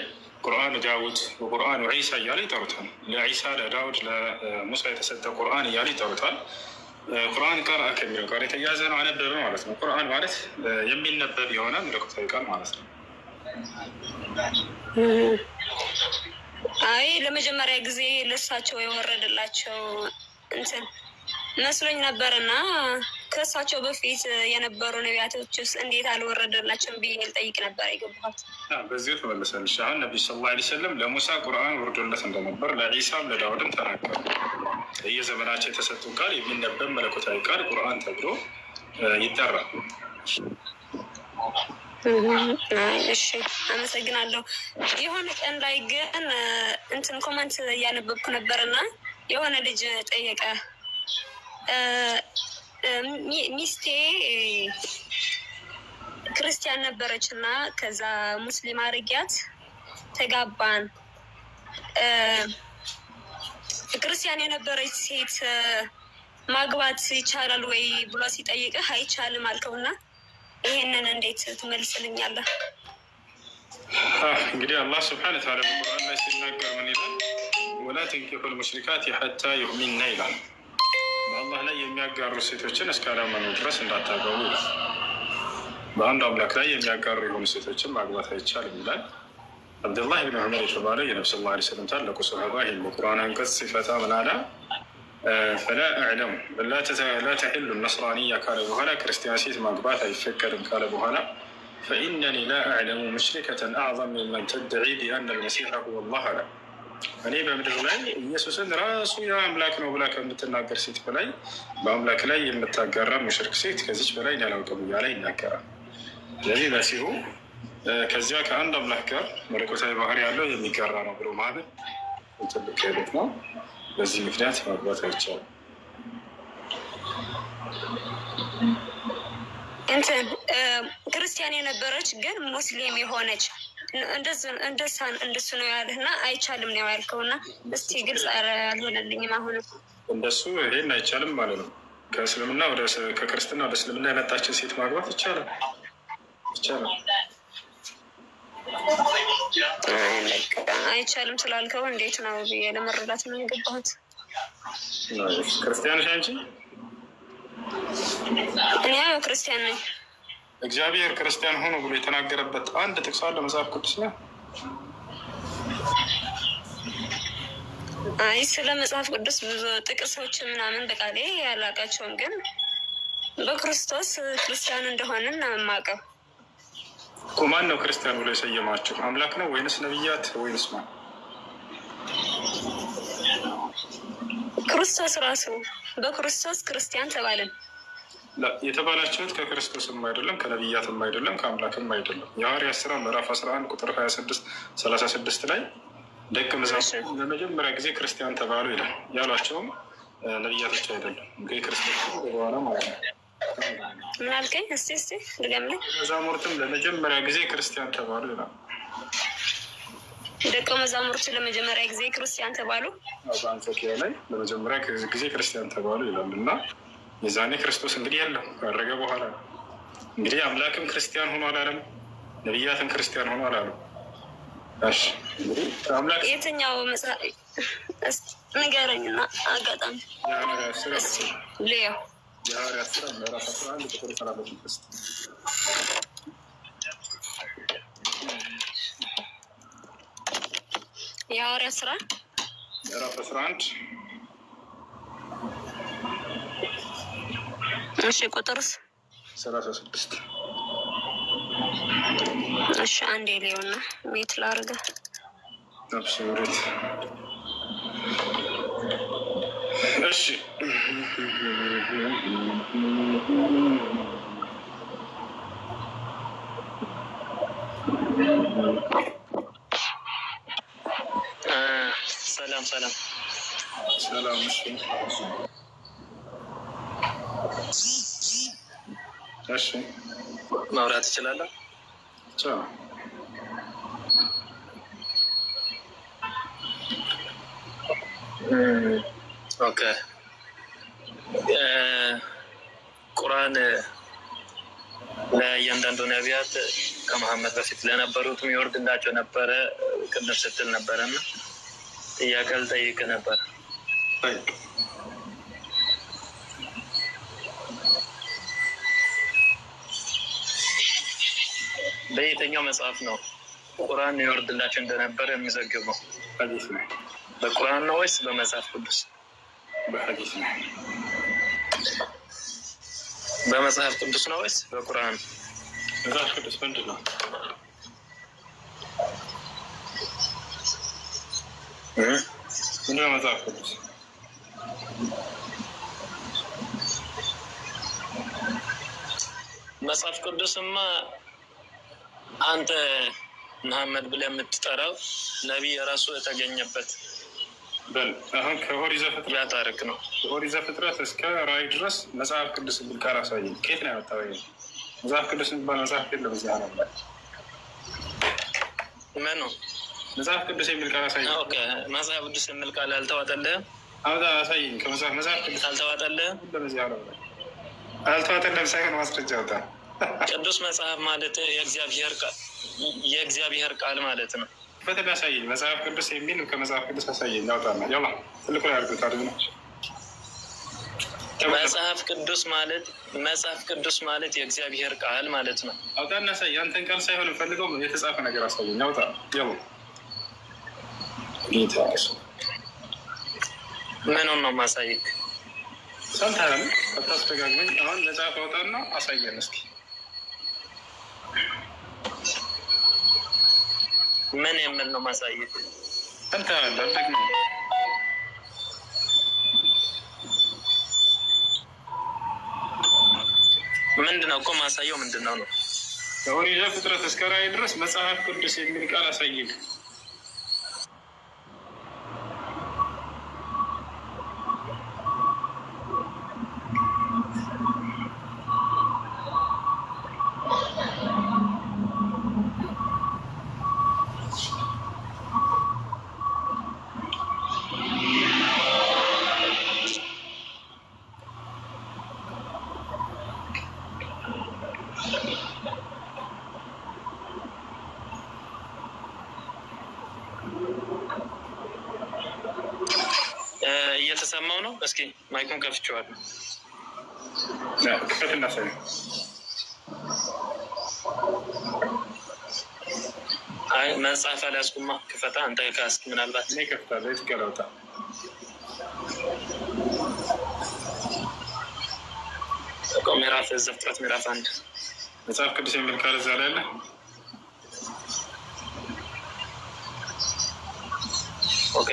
ቁርአኑ ዳውድ ወቁርአኑ ዒሳ እያሉ ይጠሩታል። ለዒሳ ለዳውድ ለሙሳ የተሰጠ ቁርአን እያሉ ይጠሩታል። ቁርአን ቀርአ ከሚለው ጋር የተያያዘ ነው። አነበበ ማለት ነው። ቁርአን ማለት የሚነበብ የሆነ መለኮታዊ ቃል ማለት ነው። አይ ለመጀመሪያ ጊዜ ለሳቸው የወረደላቸው እንትን መስሎኝ ነበርና ከእሳቸው በፊት የነበሩ ነቢያቶችስ እንዴት አልወረደላቸውም ብዬ ልጠይቅ ነበር የገባሁት። በዚህ ተመለሰልሽ። አሁን ነቢዩ ሰለላሁ ዐለይሂ ወሰለም ለሙሳ ቁርአን ወርዶለት እንደነበር ለዒሳም ለዳውድም ተናገሩ። በየዘመናቸው የተሰጡ ቃል የሚነበብ መለኮታዊ ቃል ቁርአን ተብሎ ይጠራል። እሺ አመሰግናለሁ። የሆነ ቀን ላይ ግን እንትን ኮመንት እያነበብኩ ነበርና የሆነ ልጅ ጠየቀ፣ ሚስቴ ክርስቲያን ነበረች እና ከዛ ሙስሊም አድርጊያት ተጋባን። ክርስቲያን የነበረች ሴት ማግባት ይቻላል ወይ ብሎ ሲጠይቅህ አይቻልም አልከውና ይሄንን እንዴት ትመልስልኛለህ? እንግዲህ አላህ ስብሐነ ወተዓላ በቁርአን ላይ ሲናገር ምን ይላል? ወላ ተንኪሑል ሙሽሪካት ሐታ ዩእሚንና ይላል። በአላህ ላይ የሚያጋሩ ሴቶችን እስካላመኑ ድረስ እንዳታገቡ ይላል። በአንድ አምላክ ላይ የሚያጋሩ የሆኑ ሴቶችን ማግባት አይቻልም ይላል። አብዱላህ ብን ዑመር የተባለ የነቢ ስ ላ ስለም ታላቁ ሰሃባ ይህን በቁርአን አንቀጽ ሲፈታ ምን አለ? ፈላ አዕለሙ ላ ተሒሉ ነስራንያ ካለ በኋላ ክርስቲያን ሴት ማግባት አይፈቀድም ካለ በኋላ ፈኢነኒ ላ አዕለሙ ሙሽሪከተን አዕظም ሚመን ተድዒ ቢአነ ልመሲሐ ሁወ ላህ አለ። እኔ በምድር ላይ ኢየሱስን ራሱ የአምላክ ነው ብላ ከምትናገር ሴት በላይ በአምላክ ላይ የምታጋራ ሙሽሪክ ሴት ከዚች በላይ ያላውቅም እያለ ይናገራል። ስለዚህ መሲሁ ከዚያ ከአንድ አምላክ ጋር መለኮታዊ ባህሪ ያለው የሚጋራ ነው ብሎ ማለት ትልቅ ሄዶት ነው። በዚህ ምክንያት ማግባት አይቻልም። እንትን ክርስቲያን የነበረች ግን ሙስሊም የሆነች እንደሱ ነው ያለህና አይቻልም ነው ያልከውና እስቲ ግልጽ አልሆነልኝም። አሁንም እንደሱ ይሄን አይቻልም ማለት ነው። ከእስልምና ከክርስትና ወደ እስልምና የመጣችን ሴት ማግባት ይቻላል ይቻላል። አይቻልም ስላልከው እንዴት ነው ብዬ ለመረዳት ነው የገባሁት። ክርስቲያኖች አንቺ? እኔ ያው ክርስቲያን ነኝ። እግዚአብሔር ክርስቲያን ሆኖ ብሎ የተናገረበት አንድ ጥቅስ አለ መጽሐፍ ቅዱስ ነው? አይ ስለ መጽሐፍ ቅዱስ ብዙ ጥቅሶች ምናምን በቃሌ ያላቃቸውም፣ ግን በክርስቶስ ክርስቲያን እንደሆንን ነው የማውቀው። ማን ነው ክርስቲያን ብሎ የሰየማችሁ? አምላክ ነው ወይንስ ነቢያት ወይንስ ማን? ክርስቶስ ራሱ በክርስቶስ ክርስቲያን ተባልን። የተባላችሁት ከክርስቶስም አይደለም ከነቢያትም አይደለም ከአምላክም አይደለም። የሐዋርያት ሥራ ምዕራፍ 11 ቁጥር 36 ላይ ደቀ መዛሙርቱ ለመጀመሪያ ጊዜ ክርስቲያን ተባሉ ይላል። ያሏቸውም ነቢያቶች አይደለም ክርስቶስ በኋላ ማለት ነው። ምን አልከኝ? እስቲ ድገምልኝ። መዛሙርትም ለመጀመሪያ ጊዜ ክርስቲያን ተባሉ ይላል። ደቀ መዛሙርቱ ለመጀመሪያ ጊዜ ክርስቲያን ተባሉ፣ በአንጾኪያ ላይ ለመጀመሪያ ጊዜ ክርስቲያን ተባሉ ይላል። እና የዛኔ ክርስቶስ እንግዲህ የለም ካረገ በኋላ እንግዲህ አምላክም ክርስቲያን ሆኖ አላለም፣ ነቢያትም ክርስቲያን ሆኖ አላለም። እሺ እንግዲህ አምላክ የትኛው መጽሐፍ ንገረኝና አጋጣሚ ልየው። የሐዋርያት ሥራ ምዕራፍ 11 ቁጥር 36 የሐዋርያት ሥራ ምዕራፍ 11 እሺ ቁጥርስ 36 እሺ አንዴ ሊሆንና ሜት ላርገ አብሽሩት። እሺ ሰላም ሰላም ሰላም። እሺ ማውራት ትችላለህ? ኦኬ። ቁርአን ለእያንዳንዱ ነቢያት ከመሐመድ በፊት ለነበሩትም ይወርድላቸው ነበረ ቅድም ስትል ነበረና ጥያቄ ልጠይቅ ነበር። በየትኛው መጽሐፍ ነው ቁርአን ይወርድላቸው እንደነበረ የሚዘግበው? ሐዲስ ነው። በቁርአን ነው ወይስ በመጽሐፍ ቅዱስ? በሐዲስ ነው። በመጽሐፍ ቅዱስ ነው ወይስ በቁርአን? መጽሐፍ ቅዱስ ምንድን ነው? ምንድን ነው መጽሐፍ ቅዱስ? መጽሐፍ ቅዱስማ አንተ መሐመድ ብለህ የምትጠራው ነቢይ የራሱ የተገኘበት በል አሁን ከኦሪት ዘፍጥረት ያ ታሪክ ነው። ከኦሪት ዘፍጥረት እስከ ራዕይ ድረስ መጽሐፍ ቅዱስ የሚል ቃል አሳየኝ። ከየት ነው ያመጣው? መጽሐፍ ቅዱስ የሚባል መጽሐፍ የለም እዚህ ዓለም ላይ። ምን ነው መጽሐፍ ቅዱስ የሚል ቃል አሳየኝ። መጽሐፍ ቅዱስ የሚል ቃል አልተዋጠልህም? አሳየኝ። መጽሐፍ ቅዱስ አልተዋጠልህም? በዚህ ዓለም ላይ አልተዋጠልህም ሳይሆን ማስረጃ አውጣ። ቅዱስ መጽሐፍ ማለት የእግዚአብሔር ቃል ማለት ነው። በተለይ አሳየኝ። መጽሐፍ ቅዱስ የሚል ከመጽሐፍ ቅዱስ አሳየኝ። ያውጣና ያላ ትልቁ ላይ አድርጎት አድርግ ነው። መጽሐፍ ቅዱስ ማለት የእግዚአብሔር ቃል ማለት ነው። አውጣና አሳይ። አንተን ቃል ሳይሆን ፈልገው የተጻፈ ነገር አሳየኝ። ያውጣ ያው ጌታ ምኑን ነው ማሳየት? ሰምተሃል? አታስደጋግመኝ። አሁን መጽሐፍ አውጣና አሳየን እስኪ። ምን የምል ነው ማሳየት? ሰምተሃል? አልደግመው። ምንድን ነው እኮ ማሳየው? ምንድን ነው ነው? ከኦሪት ዘፍጥረት እስከ ራዕይ ድረስ መጽሐፍ ቅዱስ የሚል ቃል አሳየኝ። እየተሰማው ነው። እስኪ ማይኩን ከፍቼዋለሁ። ክፈት እናሳይ። አይ መጽሐፍ አልያዝኩማ። ክፈታ አንተ ካስክ ምናልባት እኔ ከፍታለሁ። የት ገለውጣ ምዕራፍ ዘፍጥረት ምዕራፍ 1 መጽሐፍ ቅዱስ የሚል ቃል እዛ ላይ አለ። ኦኬ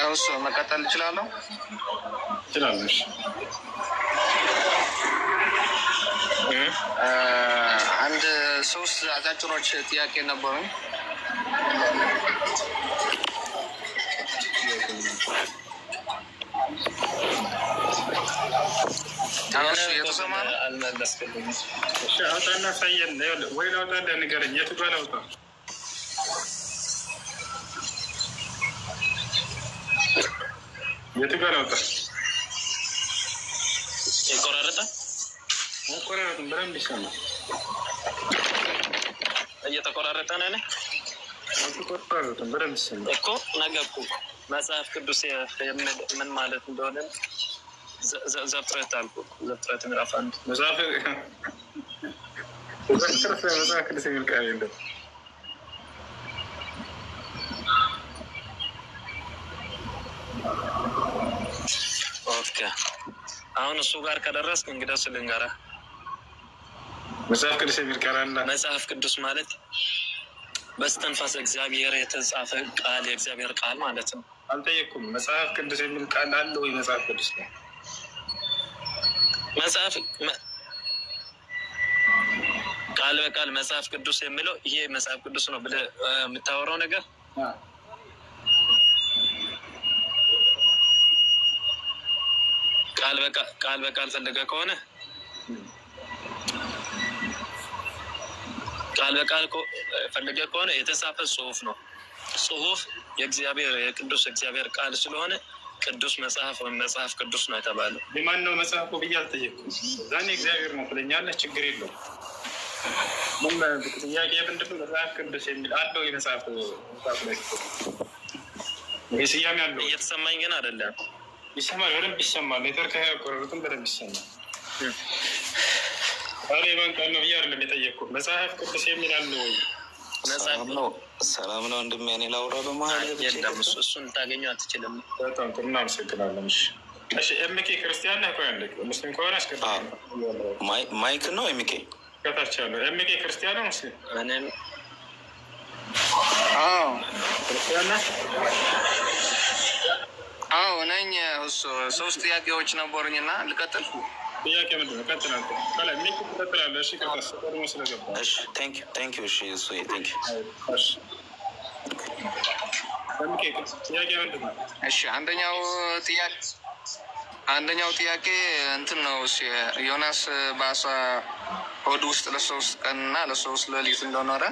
እሱ መቀጠል እችላለሁ? ትችላለሽ። አንድ 3 አጫጭሮች ጥያቄ ነበሩኝ። የተሰማ ነው? አልመለስክልኝም። እሺ አውጣና አሳየን። ወይ ላውጣ ንገረኝ። የቱ ጋር ላውጣ? የቱ ጋር ላውጣ? ይቆራረጣል። አቆራረጥም በደንብ ይሰማል። እየተቆራረጠ ነው። እኔ አቆራረጥም በደንብ ይሰማል እኮ ነገርኩ። መጽሐፍ ቅዱስ ምን ማለት እንደሆነ ዘፍጥረት አልኩ። ዘፍጥረት ምዕራፍ 1 መጽሐፍ ቅዱስ የሚል ቃል የለም። ኦኬ አሁን እሱ ጋር ከደረስክ እንግዲህ ልንገርህ። መጽሐፍ ቅዱስ የሚል ቃል አለ። መጽሐፍ ቅዱስ ማለት በስተንፋስ እግዚአብሔር የተጻፈ ቃል፣ የእግዚአብሔር ቃል ማለት ነው። አልጠየኩም። መጽሐፍ ቅዱስ የሚል ቃል አለ ወይ? መጽሐፍ ቅዱስ ነው ቃል በቃል መጽሐፍ ቅዱስ የሚለው ይሄ መጽሐፍ ቅዱስ ነው ብለህ የምታወራው ነገር ቃል በቃል ፈልገህ ከሆነ ቃል በቃል ፈልገህ ከሆነ የተጻፈ ጽሁፍ ነው። ጽሁፍ የእግዚአብሔር የቅዱስ እግዚአብሔር ቃል ስለሆነ ቅዱስ መጽሐፍ ወይም መጽሐፍ ቅዱስ ነው የተባለው። የማን ነው መጽሐፉ ብዬ አልጠየኩም። ዛኔ እግዚአብሔር ነው ትለኛለህ። ችግር የለውም። ጥያቄ ምንድን ነው? መጽሐፍ ቅዱስ የሚል አለው የመጽሐፍ ላይ ይህ ስያሜ አለው። እየተሰማኝ ግን አይደለም። ይሰማል፣ በደንብ ይሰማል። ኔትወርክ ያቆረሩትም በደንብ ይሰማል። አሬ ማን ቃል ነው ብዬ አይደለም የጠየቅኩት። መጽሐፍ ቅዱስ የሚል አለው ወይ? ሰላም ነው ወንድሜ። እኔ ላውራ በመሀል የለም። እሱን ልታገኘው አትችልም። በጣም ጥሩ እናመሰግናለን። እሺ ኤምኬ ክርስቲያን ነህ? ቆይ አንዴ ሙስሊም ከሆነ አስቀድም። ማይክ ነው ኤምኬ ከታች ያለው ኤምኬ ክርስቲያን ነው ሙስሊም? እኔም ክርስቲያን ነህ? አዎ ነኝ። እሱ 3 ጥያቄዎች ነበሩኝና ልቀጥል። ጥያቄ ምንድን ነው? ቀጥላል። ከላይ ሚክ ትቀጥላለህ። እሺ ከታች ቀድሞ ስለገባ እሺ ቴንክ ዩ እሺ እሱ ቴንክ ዩ እሺ ኤምኬ ጥያቄ ምንድን ነው? እሺ አንደኛው ጥያቄ እንትን ነው። ዮናስ በአሳ ሆድ ውስጥ ለ3 ቀንና ለ3 ሌሊት እንደኖረ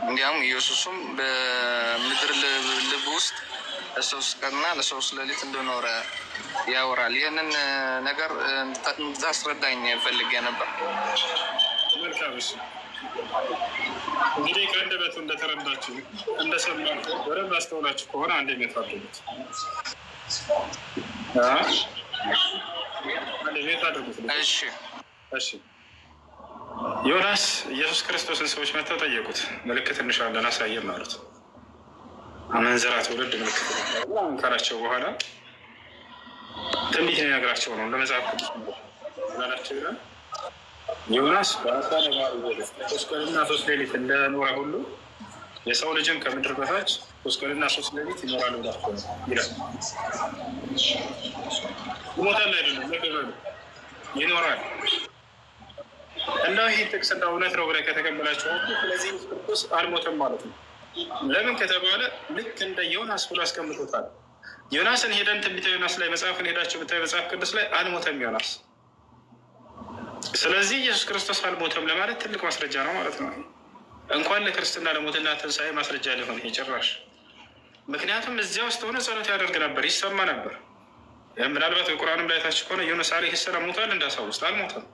እንዲያውም ኢየሱስም በምድር ልብ ውስጥ ለ3 ቀንና ለ3 ሌሊት እንደኖረ ያወራል። ይህንን ነገር እንድታስረዳኝ ፈልጌ ነበር። መልካም። እሺ እንግዲህ ከአንደበቱ እንደተረዳችሁ እንደሰማችሁ በደንብ አስተውላችሁ ከሆነ አንድ የሚታደጉት እሺ ዮናስ ኢየሱስ ክርስቶስን ሰዎች መጥተው ጠየቁት። ምልክት እንሻለን አሳየን ማለት አመንዝራ ትውልድ ምልክት ካላቸው በኋላ ትንቢት ሊነግራቸው ነው። እንደ መጽሐፍ ቅዱስ ላላቸው ይላል ዮናስ በአሳ ነባሪ 3 ቀንና 3 ሌሊት እንደኖረ ሁሉ የሰው ልጅም ከምድር በታች 3 ቀንና 3 ሌሊት ይኖራሉ ብላቸው ይላል። ይሞታል አይደለም ይኖራል። እንደው ይህ ጥቅስ እንደ እውነት ነው ብለህ ከተቀበላችሁ ስለዚህ ክርስቶስ አልሞተም ማለት ነው። ለምን ከተባለ ልክ እንደ ዮናስ ብሎ አስቀምጦታል። ዮናስን ሄደን ትንቢተ ዮናስ ላይ መጽሐፍን ሄዳቸው ብታይ መጽሐፍ ቅዱስ ላይ አልሞተም ዮናስ። ስለዚህ ኢየሱስ ክርስቶስ አልሞተም ለማለት ትልቅ ማስረጃ ነው ማለት ነው። እንኳን ለክርስትና ለሞትና ትንሣኤ ማስረጃ ሊሆን ጭራሽ። ምክንያቱም እዚያ ውስጥ ሆነ ጸሎት ያደርግ ነበር፣ ይሰማ ነበር። ምናልባት በቁርአንም ላይ ታች ከሆነ ዩኑስ ዓለይሂ ሰላም ሞቷል እንዳሳውስት አልሞተም።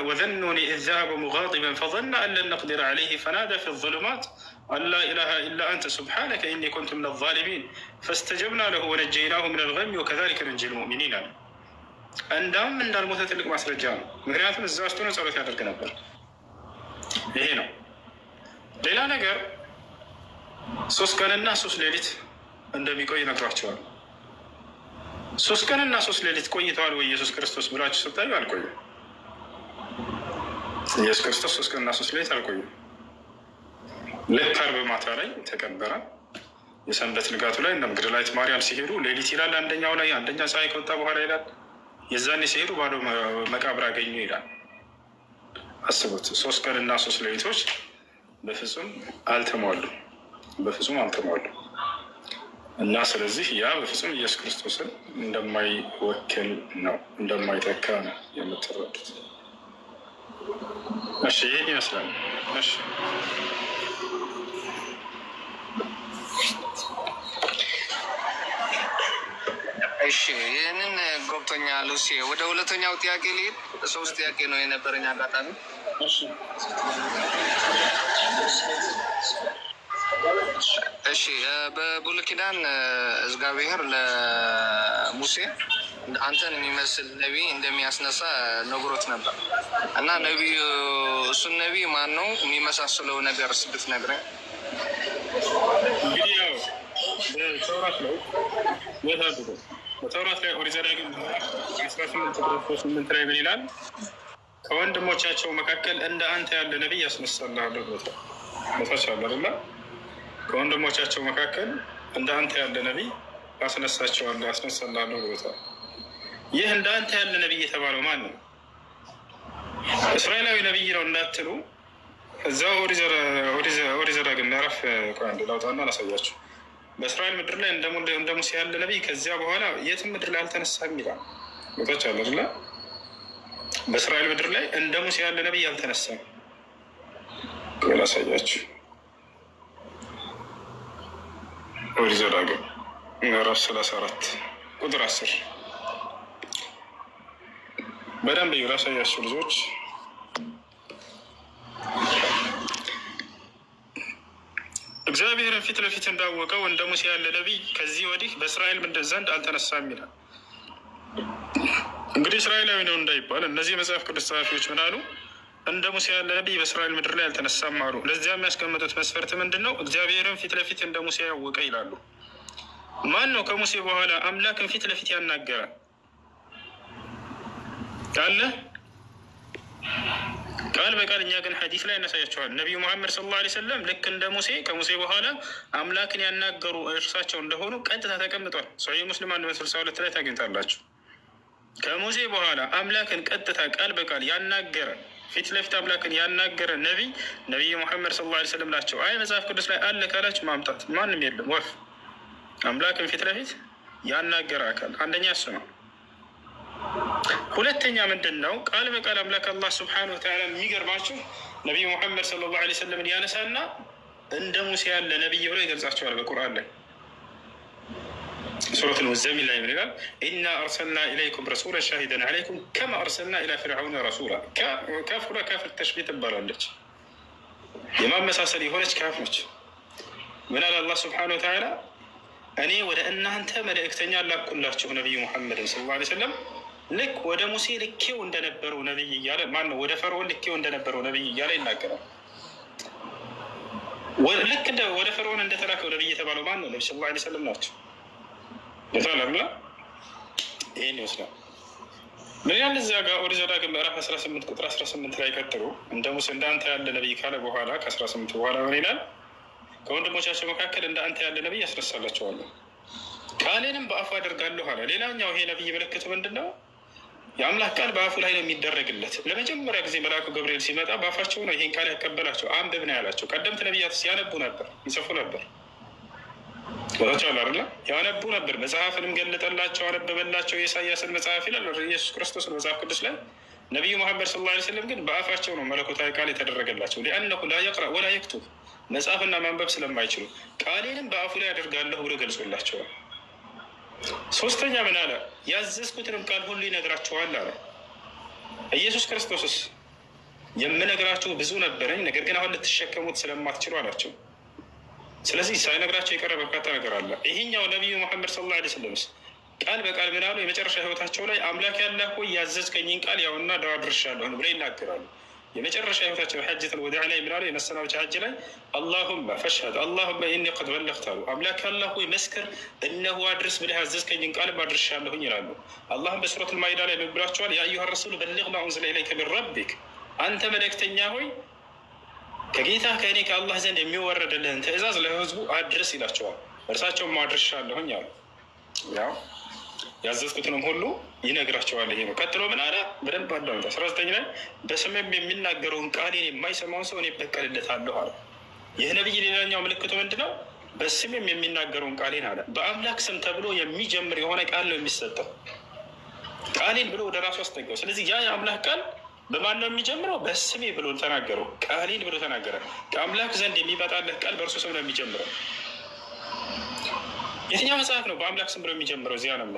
ወዘኑኒ ኢዝ ዘሀበ ሙጋዲበን ፈظነ አን ለን ነቅዲረ ዐለይሂ ፈናዳ ፊ ዙሉማት አን ላ ኢላሃ ኢላ አንተ ሱብሓነከ ኢኒ ኩንቱ ሚነ ዛሊሚን ፈስተጀብና ለሁ ወነጀይናሁ ሚነል ገሚ ወከዛሊከ ነንጂል ሙእሚኒን አለ። እንዳውም እንዳልሞተ ትልቅ ማስረጃ ነው። ምክንያቱም እዛ ውስጥ ሆኖ ጸሎት ያደርግ ነበር። ይሄ ነው። ሌላ ነገር 3 ቀንና 3 ሌሊት እንደሚቆይ ነግሯቸዋል። 3 ቀንና 3 ሌሊት ቆይተዋል ወይ ኢየሱስ ክርስቶስ ብላችሁ ስታዩ አልቆዩም። ኢየሱስ ክርስቶስ 3 ቀንና 3 ሌሊት አልቆዩም። ልክ ዓርብ ማታ ላይ ተቀበረ። የሰንበት ንጋቱ ላይ እነ መግደላዊት ማርያም ሲሄዱ ሌሊት ይላል አንደኛው ላይ፣ አንደኛ ፀሐይ ከወጣ በኋላ ይላል። የዛኔ ሲሄዱ ባዶ መቃብር አገኙ ይላል። አስቡት፣ 3 ቀንና 3 ሌሊቶች በፍጹም አልተሟሉ፣ በፍጹም አልተሟሉ እና ስለዚህ ያ በፍጹም ኢየሱስ ክርስቶስን እንደማይወክል ነው፣ እንደማይተካ ነው የምትረዱት። እሺ ይህን ይመስላል። እሺ ይህንን ገብቶኛል። ወደ ሁለተኛው ጥያቄ ልሂድ። 3 ጥያቄ ነው የነበረኝ አጋጣሚ። እሺ በብሉይ ኪዳን እግዚአብሔር ለሙሴ አንተን የሚመስል ነቢይ እንደሚያስነሳ ነግሮት ነበር እና ነቢዩ እሱን ነቢይ ማን ነው የሚመሳስለው ነገር ብትነግረኝ? እንግዲህ ያው በተውራት ላይ በተውራት ላይ ኦሪት ዘዳግም 18 ላይ ምን ይላል? ከወንድሞቻቸው መካከል እንደ አንተ ያለ ነቢይ ያስነሳልሃለሁ ብሎታል። በታች አለ አይደለ? ከወንድሞቻቸው መካከል እንደ አንተ ያለ ነቢይ አስነሳልሃለሁ ብሎታል። ይህ እንደ አንተ ያለ ነቢይ የተባለው ማን ነው? እስራኤላዊ ነቢይ ነው እንዳትሉ፣ እዛው ኦሪት ዘዳግም ምዕራፍ አንድ ላውጣና አላሳያችሁ። በእስራኤል ምድር ላይ እንደ ሙሴ ያለ ነቢይ ከዚያ በኋላ የትም ምድር ላይ አልተነሳም ይላል። ቦታች አለ አይደለ? በእስራኤል ምድር ላይ እንደ ሙሴ ያለ ነቢይ አልተነሳም። ላሳያችሁ። ኦሪት ዘዳግም ምዕራፍ 34 ቁጥር 10 በደንብ ላሳያችሁ ልጆች። እግዚአብሔርን ፊት ለፊት እንዳወቀው እንደ ሙሴ ያለ ነቢይ ከዚህ ወዲህ በእስራኤል ምድር ዘንድ አልተነሳም ይላል። እንግዲህ እስራኤላዊ ነው እንዳይባል እነዚህ መጽሐፍ ቅዱስ ጸሐፊዎች ምን አሉ? እንደ ሙሴ ያለ ነቢይ በእስራኤል ምድር ላይ አልተነሳም አሉ። ለዚያ የሚያስቀምጡት መስፈርት ምንድን ነው? እግዚአብሔርን ፊት ለፊት እንደ ሙሴ ያወቀ ይላሉ። ማን ነው ከሙሴ በኋላ አምላክን ፊት ለፊት ያናገረ አለ? ቃል በቃል እኛ ግን ሐዲስ ላይ እናሳያቸዋል። ነቢዩ ሙሐመድ ሰለላሁ ዐለይሂ ወሰለም ልክ እንደ ሙሴ ከሙሴ በኋላ አምላክን ያናገሩ እርሳቸው እንደሆኑ ቀጥታ ተቀምጧል። ሶሒህ ሙስሊም 162 ላይ ታገኝታላችሁ። ከሙሴ በኋላ አምላክን ቀጥታ ቃል በቃል ያናገረ ፊት ለፊት አምላክን ያናገረ ነቢይ ሙሐመድ ሰለላሁ ዐለይሂ ወሰለም ናቸው። አይ መጽሐፍ ቅዱስ ላይ አለ ካላችሁ ማምጣት ማንም የለም። ወፍ አምላክን ፊት ለፊት ያናገረ አካል አንደኛ እሱ ነው። ሁለተኛ ምንድን ነው? ቃል በቃል አምላክ አላህ ሱብሓነሁ ወተዓላ የሚገርማችሁ ነቢዩ ሙሐመድ ሰለላሁ ዐለይሂ ወሰለምን ያነሳና እንደ ሙሴ ያለ ነቢይ ብሎ ይገልጻቸዋል በቁርአን ላይ። ሱረት ሙዘሚል ላይ ምን ይላል? ኢና አርሰልና ኢለይኩም ረሱላን ሻሂደን ዐለይኩም ከማ አርሰልና ኢላ ፊርዐውነ ረሱላ። ካፍ ሁላ ካፍ ተሽቢህ ትባላለች። የማመሳሰል የሆነች ካፍ ነች። ምን አለ አላህ ሱብሓነሁ ወተዓላ? እኔ ወደ እናንተ መልእክተኛ ላኩላችሁ ነቢዩ ሙሐመድን ሰለላሁ ዐለይሂ ወሰለም ልክ ወደ ሙሴ ልኬው እንደነበረው ነቢይ እያለ ማን ነው? ወደ ፈርዖን ልኬው እንደነበረው ነቢይ እያለ ይናገራል። ልክ ወደ ፈርዖን እንደተላከው ነቢይ የተባለው ማን ነው? ነቢ ሰለላሁ ዐለይሂ ወሰለም ናቸው። የታለምላ ይህን ይመስላል። ምን ያህል እዚያ ጋር ኦሪት ዘዳግም ምዕራፍ 18 ቁጥር 18 ላይ ቀጥሎ እንደ ሙሴ እንዳንተ ያለ ነቢይ ካለ በኋላ ከ18 በኋላ ምን ይላል? ከወንድሞቻቸው መካከል እንደ አንተ ያለ ነቢይ ያስነሳላቸዋለሁ፣ ቃሌንም በአፉ አደርጋለሁ አለ። ሌላኛው ይሄ ነቢይ ምልክቱ ምንድን ነው? የአምላክ ቃል በአፉ ላይ ነው የሚደረግለት። ለመጀመሪያ ጊዜ መልአኩ ገብርኤል ሲመጣ በአፋቸው ነው ይሄን ቃል ያቀበላቸው። አንብብ ነው ያላቸው። ቀደምት ነቢያት ሲያነቡ ነበር፣ ይጽፉ ነበር፣ ቦታቸዋል አለ ያነቡ ነበር። መጽሐፍንም ገለጠላቸው፣ አነበበላቸው። የኢሳያስን መጽሐፍ ይላል ኢየሱስ ክርስቶስ መጽሐፍ ቅዱስ ላይ። ነቢዩ ሙሐመድ ሰለላሁ ዐለይሂ ወሰለም ግን በአፋቸው ነው መለኮታዊ ቃል የተደረገላቸው። ሊአነሁ ላ የቅረእ ወላ የክቱብ፣ መጽሐፍና ማንበብ ስለማይችሉ ቃሌንም በአፉ ላይ አደርጋለሁ ብሎ ገልጾላቸዋል። ሶስተኛ ምን አለ? ያዘዝኩትንም ቃል ሁሉ ይነግራችኋል አለ። ኢየሱስ ክርስቶስስ የምነግራችሁ ብዙ ነበረኝ፣ ነገር ግን አሁን ልትሸከሙት ስለማትችሉ አላቸው። ስለዚህ ሳይነግራቸው የቀረ በርካታ ነገር አለ። ይሄኛው ነቢዩ ሙሐመድ ሰለላሁ ዐለይሂ ወሰለም ቃል በቃል ምን አሉ? የመጨረሻ ህይወታቸው ላይ አምላክ ያላህ ሆይ ያዘዝከኝን ቃል ያውና አድርሻለሁ ብለው ይናገራሉ። የመጨረሻ ህይወታቸው ሐጀተል ወዳዕ ላይ ምን አሉ? የመሰናበቻ ሐጅ ላይ አላሁመ ፈሽሀድ አላሁመ ኢኒ ቀድ በለግቱ አሉ። አምላክ ያላህ ሆይ መስክር፣ እነሆ አድርስ ብለህ ያዘዝከኝን ቃል አድርሻለሁኝ ይላሉ። አላህም በሱረቱል ማኢዳ ላይ ምን ብሏቸዋል? ያ አዩሃ ረሱል በሊግ ማ ኡንዚለ ኢለይከ ሚን ረቢክ፣ አንተ መልእክተኛ ሆይ ከጌታ ከእኔ ከአላህ ዘንድ የሚወረድልህን ትእዛዝ ለህዝቡ አድርስ ይላቸዋል። እርሳቸውም አድርሻለሁኝ አሉ። ያው ያዘዝኩትንም ሁሉ ይነግራቸዋል። ይሄ ነው። ቀጥሎ ምን አለ? በደንብ አዳምጡ። 19 ላይ በስሜም የሚናገረውን ቃሌን የማይሰማውን ሰው እኔ እበቀልለታለሁ አለ። ይህ ነቢይ ሌላኛው ምልክቱ ምንድን ነው? በስሜም የሚናገረውን ቃሌን አለ። በአምላክ ስም ተብሎ የሚጀምር የሆነ ቃል ነው የሚሰጠው። ቃሌን ብሎ ወደ ራሱ አስጠጋው። ስለዚህ ያ የአምላክ ቃል በማን ነው የሚጀምረው? በስሜ ብሎ ተናገረው። ቃሌን ብሎ ተናገረ። ከአምላክ ዘንድ የሚመጣለት ቃል በእርሱ ስም ነው የሚጀምረው። የትኛው መጽሐፍ ነው በአምላክ ስም ብሎ የሚጀምረው? እዚያ ነው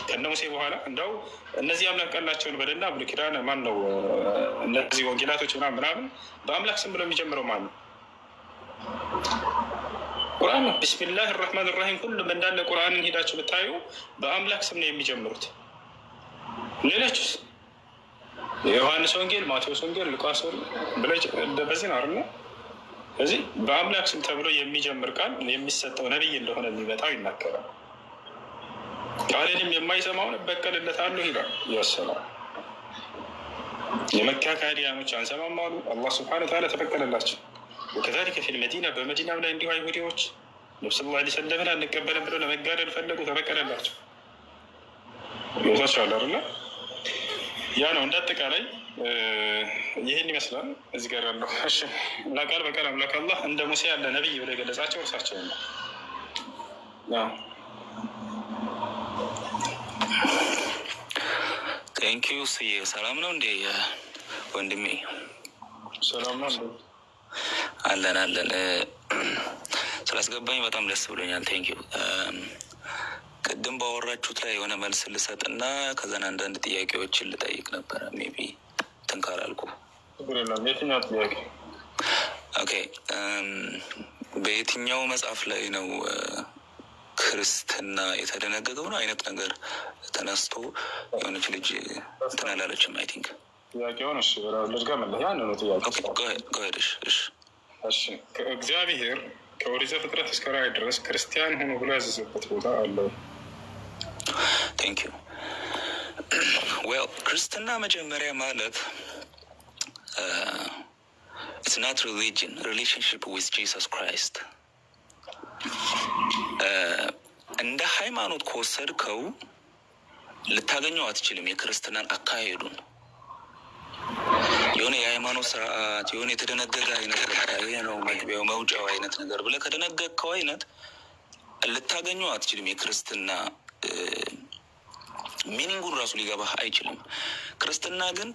ከነ ሙሴ በኋላ እንደው እነዚህ አምላክ ቃላቸውን በደና ብሉይ ኪዳን ማን ነው? እነዚህ ወንጌላቶች ምናምን በአምላክ ስም ብሎ የሚጀምረው ማን ነው? ቁርአን ነው። ቢስሚላህ ራህማን ራሂም ሁሉም እንዳለ ቁርአንን ሄዳችሁ ብታዩ በአምላክ ስም ነው የሚጀምሩት። ሌሎችስ የዮሐንስ ወንጌል፣ ማቴዎስ ወንጌል፣ ሉቃስ በዚህ ነው አይደል? እዚህ በአምላክ ስም ተብሎ የሚጀምር ቃል የሚሰጠው ነቢይ እንደሆነ የሚመጣው ይናገራል። ቃሌንም የማይሰማውን እበቀልለታለሁ ይላል። ይወሰናል። የመካ ካዲያኖች አንሰማም አሉ። አላህ ስብሐነ ወተዓላ ተበቀለላቸው። ወከዛሊከ ፊል መዲና፣ በመዲናም ላይ እንዲሁ አይሁዲዎች ነብዩ ሰለላሁ ዐለይሂ ወሰለም አንቀበልም ብለው ለመጋደል ፈለጉ፣ ተበቀለላቸው። ይወሳቸዋል አይደለ? ያ ነው እንዳጠቃላይ ይህን ይመስላል እዚህ ጋር ያለው። እሺ እና ቃል በቃል አምላክ አላህ እንደ ሙሴ ያለ ነቢይ ብሎ የገለጻቸው እርሳቸው ነው። ቴንኪዩ ስዬ። ሰላም ነው እንዴ ወንድሜ? ሰላም ነው አለን አለን። ስላስገባኝ በጣም ደስ ብሎኛል። ቴንኪዩ። ቅድም ባወራችሁት ላይ የሆነ መልስ ልሰጥና ከዛን አንዳንድ ጥያቄዎችን ልጠይቅ ነበረ። ሜቢ ትንካር አልኩ። የትኛው ጥያቄ? ኦኬ በየትኛው መጽሐፍ ላይ ነው ክርስትና የተደነገገው ነው አይነት ነገር ተነስቶ የሆነች ልጅ እንትን አላለችም። አይ ቲንክ ጥያቄውን እሺ ልድገምልህ። ያን ነው ጥያቄ። እሺ እግዚአብሔር ከኦሪት ዘፍጥረት እስከ ራዕይ ድረስ ክርስቲያን ሆኖ ብሎ ያዘዘበት ቦታ አለው? ቴንክ ዩ ዌል ክርስትና መጀመሪያ ማለት it's not religion, relationship with Jesus Christ. እንደ ሃይማኖት ከወሰድከው ልታገኘው አትችልም። የክርስትናን አካሄዱን የሆነ የሃይማኖት ስርዓት የሆነ የተደነገገ አይነት ይሄ ነው መግቢያው መውጫው አይነት ነገር ብለህ ከደነገግከው አይነት ልታገኘው አትችልም። የክርስትና ሚኒንጉን ራሱ ሊገባህ አይችልም። ክርስትና ግን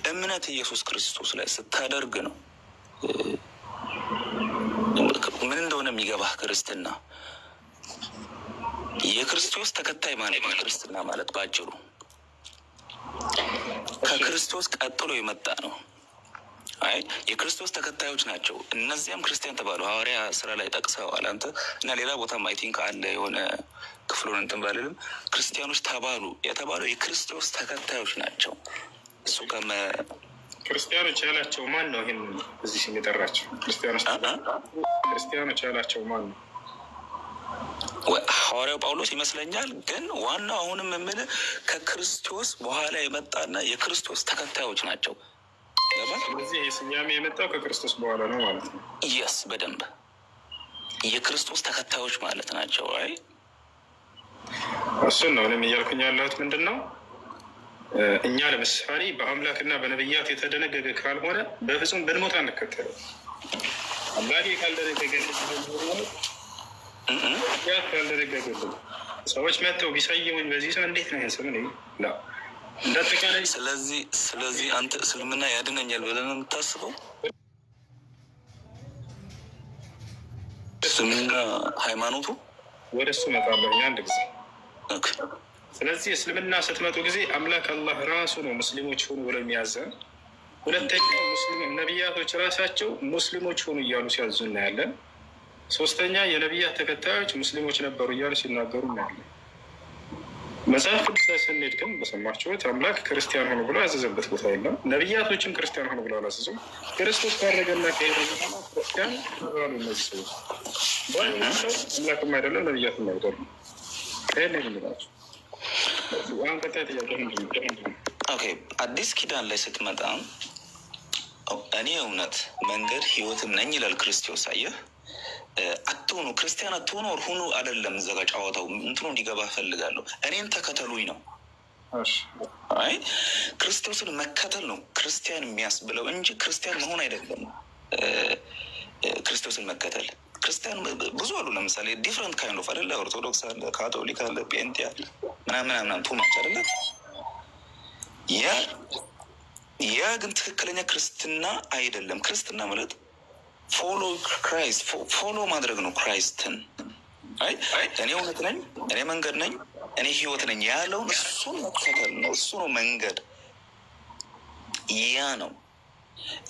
እምነት ኢየሱስ ክርስቶስ ላይ ስታደርግ ነው ምን እንደሆነ የሚገባህ። ክርስትና የክርስቶስ ተከታይ ማለት ነው። ክርስትና ማለት ባጭሩ ከክርስቶስ ቀጥሎ የመጣ ነው። አይ የክርስቶስ ተከታዮች ናቸው። እነዚያም ክርስቲያን ተባሉ። ሐዋርያ ስራ ላይ ጠቅሰዋል አንተ እና ሌላ ቦታም አይ ቲንክ አለ የሆነ ክፍሉን እንትን ባልልም ክርስቲያኖች ተባሉ የተባለው የክርስቶስ ተከታዮች ናቸው። እሱ ክርስቲያኖች ያላቸው ማን ነው? ይህን እዚህ ስም የጠራቸው ክርስቲያኖች ያላቸው ማን ነው? ሐዋርያው ጳውሎስ ይመስለኛል። ግን ዋናው አሁንም የምልህ ከክርስቶስ በኋላ የመጣና የክርስቶስ ተከታዮች ናቸው። ስለዚህ ይህ ስያሜ የመጣው ከክርስቶስ በኋላ ነው ማለት ነው። የስ በደንብ የክርስቶስ ተከታዮች ማለት ናቸው። አይ እሱን ነው እኔም እያልኩኝ ያለሁት። ምንድን ነው እኛ ለምሳሌ በአምላክና በነብያት የተደነገገ ካልሆነ በፍጹም ብንሞት አንከተለው። አምላኬ ካልደነገገልን ካልደነገገልን ሰዎች መጥተው ቢሰየሙኝ በዚህ ሰው እንዴት ነው ስም እንዳጠቃላይ። ስለዚህ አንተ እስልምና ያድነኛል ብለህ ነው የምታስበው? እስልምና ሃይማኖቱ ወደ እሱ እመጣለሁ አንድ ጊዜ። ስለዚህ እስልምና ስትመጡ ጊዜ አምላክ አላህ ራሱ ነው ሙስሊሞች ሆኑ ብለው የሚያዘን። ሁለተኛ ነቢያቶች ራሳቸው ሙስሊሞች ሆኑ እያሉ ሲያዙ እናያለን። ሶስተኛ የነቢያት ተከታዮች ሙስሊሞች ነበሩ እያሉ ሲናገሩ እናያለን። መጽሐፍ ቅዱስ ስንሄድ ግን በሰማችሁት አምላክ ክርስቲያን ሆኑ ብሎ ያዘዘበት ቦታ የለም። ነቢያቶችም ክርስቲያን ሆኑ ብለው አላዘዙም። ክርስቶስ ካረገና ከሄደ በኋላ ክርስቲያን ሆኑ። እነዚህ ሰዎች አምላክም አይደለም ነቢያትም አይደለም። ይህን የምንላቸው ኦኬ። አዲስ ኪዳን ላይ ስትመጣ እኔ እውነት መንገድ ህይወትም ነኝ ይላል ክርስቶስ። አየህ አትሆኑ ክርስቲያን አትሆኑ ሁኑ አይደለም። እዛ ጋር ጨዋታው እንትኑ እንዲገባ ፈልጋለሁ። እኔን ተከተሉኝ ነው። አይ ክርስቶስን መከተል ነው ክርስቲያን የሚያስብለው እንጂ ክርስቲያን መሆን አይደለም። ክርስቶስን መከተል ክርስቲያን ብዙ አሉ። ለምሳሌ ዲፍረንት ካይንድ ኦፍ አይደለ? ኦርቶዶክስ አለ፣ ካቶሊክ አለ፣ ፔንቴ አለ፣ ምናምን ቱማች አይደለ? ያ ግን ትክክለኛ ክርስትና አይደለም። ክርስትና ማለት ፎሎ ክራይስት ፎሎ ማድረግ ነው ክራይስትን። አይ እኔ እውነት ነኝ፣ እኔ መንገድ ነኝ፣ እኔ ህይወት ነኝ ያለውን እሱን መከተል ነው። እሱ ነው መንገድ። ያ ነው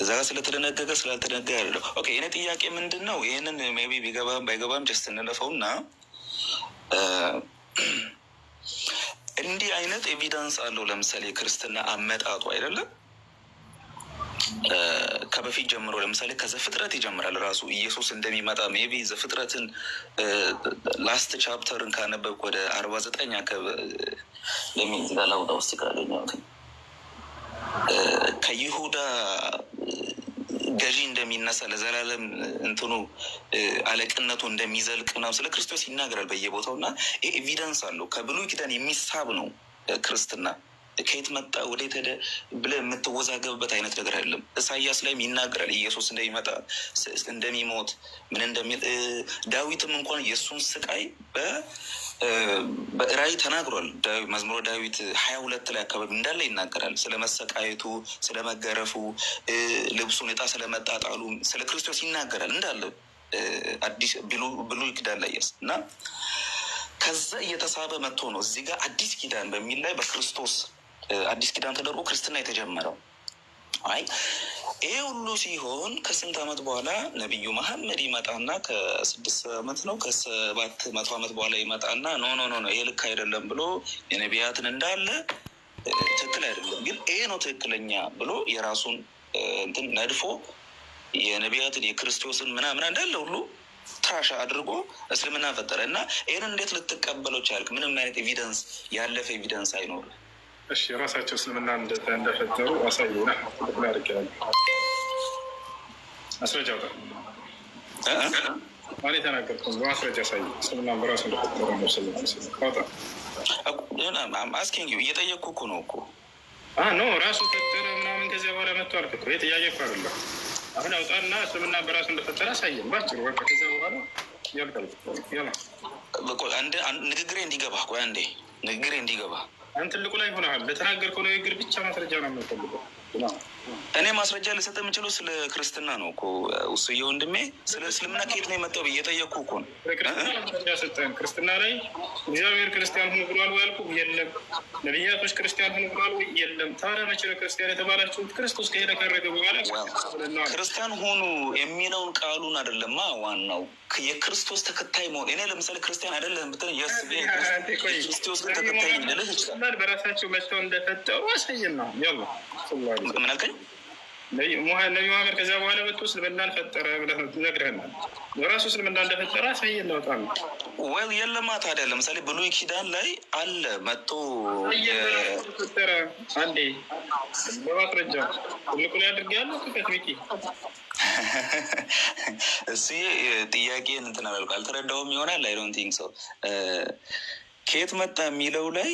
እዛ ጋር ስለተደነገገ ስላልተደነገገ አይደለም። ኦኬ የኔ ጥያቄ ምንድን ነው? ይህንን ሜይ ቢ ቢገባም ባይገባም ጀስት እንለፈው እና እንዲህ አይነት ኤቪደንስ አለው። ለምሳሌ ክርስትና አመጣጡ አይደለም ከበፊት ጀምሮ ለምሳሌ ከዘፍጥረት ይጀምራል። ራሱ ኢየሱስ እንደሚመጣ ሜይ ቢ ዘፍጥረትን ላስት ቻፕተርን ካነበብክ ወደ 49 ለሚላላውጣ ውስጥ ካለኛት ከይሁዳ ገዢ እንደሚነሳ ለዘላለም እንትኑ አለቅነቱ እንደሚዘልቅ ነው ስለ ክርስቶስ ይናገራል በየቦታው። እና ይህ ኤቪደንስ አለው። ከብሉይ ኪዳን የሚሳብ ነው ክርስትና። ከየት መጣ ወዴት ሄደ ብለህ የምትወዛገብበት አይነት ነገር አይደለም። ኢሳያስ ላይም ይናገራል ኢየሱስ እንደሚመጣ እንደሚሞት ምን እንደሚል። ዳዊትም እንኳን የእሱን ስቃይ በራእይ ተናግሯል። መዝሙረ ዳዊት 22 ላይ አካባቢ እንዳለ ይናገራል። ስለ መሰቃየቱ፣ ስለ መገረፉ፣ ልብሱን ዕጣ ስለመጣጣሉ ስለ ክርስቶስ ይናገራል እንዳለ አዲስ ብሉይ ኪዳን ላይ እና ከዛ እየተሳበ መጥቶ ነው እዚህ ጋር አዲስ ኪዳን በሚል ላይ በክርስቶስ አዲስ ኪዳን ተደርጎ ክርስትና የተጀመረው። አይ ይሄ ሁሉ ሲሆን ከስንት ዓመት በኋላ ነቢዩ መሐመድ ይመጣና ከ6 ዓመት ነው ከ700 ዓመት በኋላ ይመጣና ኖ ይሄ ልክ አይደለም ብሎ የነቢያትን እንዳለ ትክክል አይደለም ግን ይሄ ነው ትክክለኛ ብሎ የራሱን እንትን ነድፎ የነቢያትን የክርስቶስን ምናምን እንዳለ ሁሉ ትራሻ አድርጎ እስልምና ፈጠረ እና ይህንን እንዴት ልትቀበለው ቻልክ? ምንም አይነት ኤቪደንስ ያለፈ ኤቪደንስ አይኖርም። እሺ ራሳቸው እስልምና እንደፈጠሩ አሳዩና ያደርጋሉ። አስረጃ ጋር እኔ ተናገርኩ በማስረጃ አሳዩ። እስልምና በራሱ እንደፈጠሩ ነው አስኪንግ እየጠየቅኩ እኮ ነው እኮ ኖ ራሱ ፈጠረ ምናምን ከዚያ በኋላ መጥቶ አልክ እኮ ይህ ጥያቄ እኮ አይደለም። አሁን አውጣና እስልምና በራሱ እንደፈጠረ አሳየን ባጭሩ። በቃ ከዚያ በኋላ ያልቃል። ንግግሬ እንዲገባ ቆይ አንዴ ንግግሬ እንዲገባ አንተ ትልቁ ላይ ሆነሃል። ለተናገርከው ንግግር ብቻ ማስረጃ ነው የምንፈልገው። እኔ ማስረጃ ልሰጥ የምችለው ስለ ክርስትና ነው እኮ ውስዬ ወንድሜ። ስለ እስልምና ከየት ነው የመጣው ብዬ ጠየቅኩ እኮ ነው። ሰጠን ክርስትና ላይ እግዚአብሔር ክርስቲያን ሁኑ ብሏል ወይ አልኩህ? የለም። ነቢያቶች ክርስቲያን ሁኑ ብሏል ወይ? የለም። ታዲያ መቼ ነው ክርስቲያን የተባላችሁት? ክርስቶስ ከሄደ ካረገ በኋላ ክርስቲያን ሁኑ የሚለውን ቃሉን አይደለማ ዋናው የክርስቶስ ተከታይ መሆን። እኔ ለምሳሌ ክርስቲያን አይደለም ብትል የክርስቶስ ግን ተከታይ ልልህ ይችላል። በራሳቸው መጥተው እንደፈጠሩ አሳየን ነው ያለ። ምን አልከኝ? ነቢ መሐመድ ከዚያ በኋላ መጥቶ እስልምናን ፈጠረ ብለህ ነግረህናል። በራሱ እስልምና እንደፈጠረ አሳየን ነው ጣም ወይ የለማ። ታዲያ ለምሳሌ ብሉይ ኪዳን ላይ አለ መጥቶ ፈጠረ አንዴ በማስረጃ ትልቁ ላይ አድርግ ያለው ክፈት ሚኪ እሱ ጥያቄን እንትን አልተረዳውም ይሆናል። አይ ዶንት ቲንክ ሶ ከየት መጣ የሚለው ላይ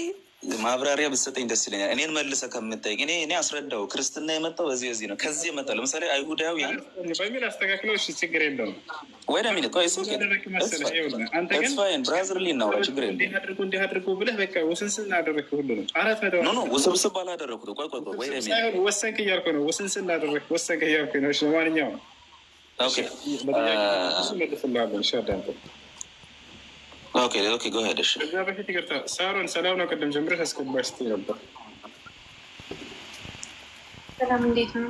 ማብራሪያ ብትሰጠኝ ደስ ይለኛል። እኔን መልሰህ ከምጠይቅ እኔ አስረዳው። ክርስትና የመጣው በዚህ ነው ከዚህ የመጣ ለምሳሌ አይሁዳውያን በሚል አስተካክለው እሺ ችግር የለውም። ወይ ደሚል ቆይ ስፋይን ብራዘርሊ እናውራ ችግር የለም። እንዲህ አድርጉ ብለህ በቃ ውስንስን አደረግህ። ሁሉንም ውስብስብ አላደረኩት። ቆይ ወይ ደሚል ወሰንክ እያልኩ ነው። ውስንስን አደረግህ ወሰንክ እያልኩ ነው። እሺ ለማንኛውም ኦኬ መልስልሃለሁ። እሺ አዳምጥ። ኦኬ ጎ ሄድ። እሺ ከዛ በፊት ይቅርታ ሳሮን ሰላም ነው። ቅድም ጀምረሽ አስገባሽ ስትይ ነበር። ሰላም እንዴት ነው?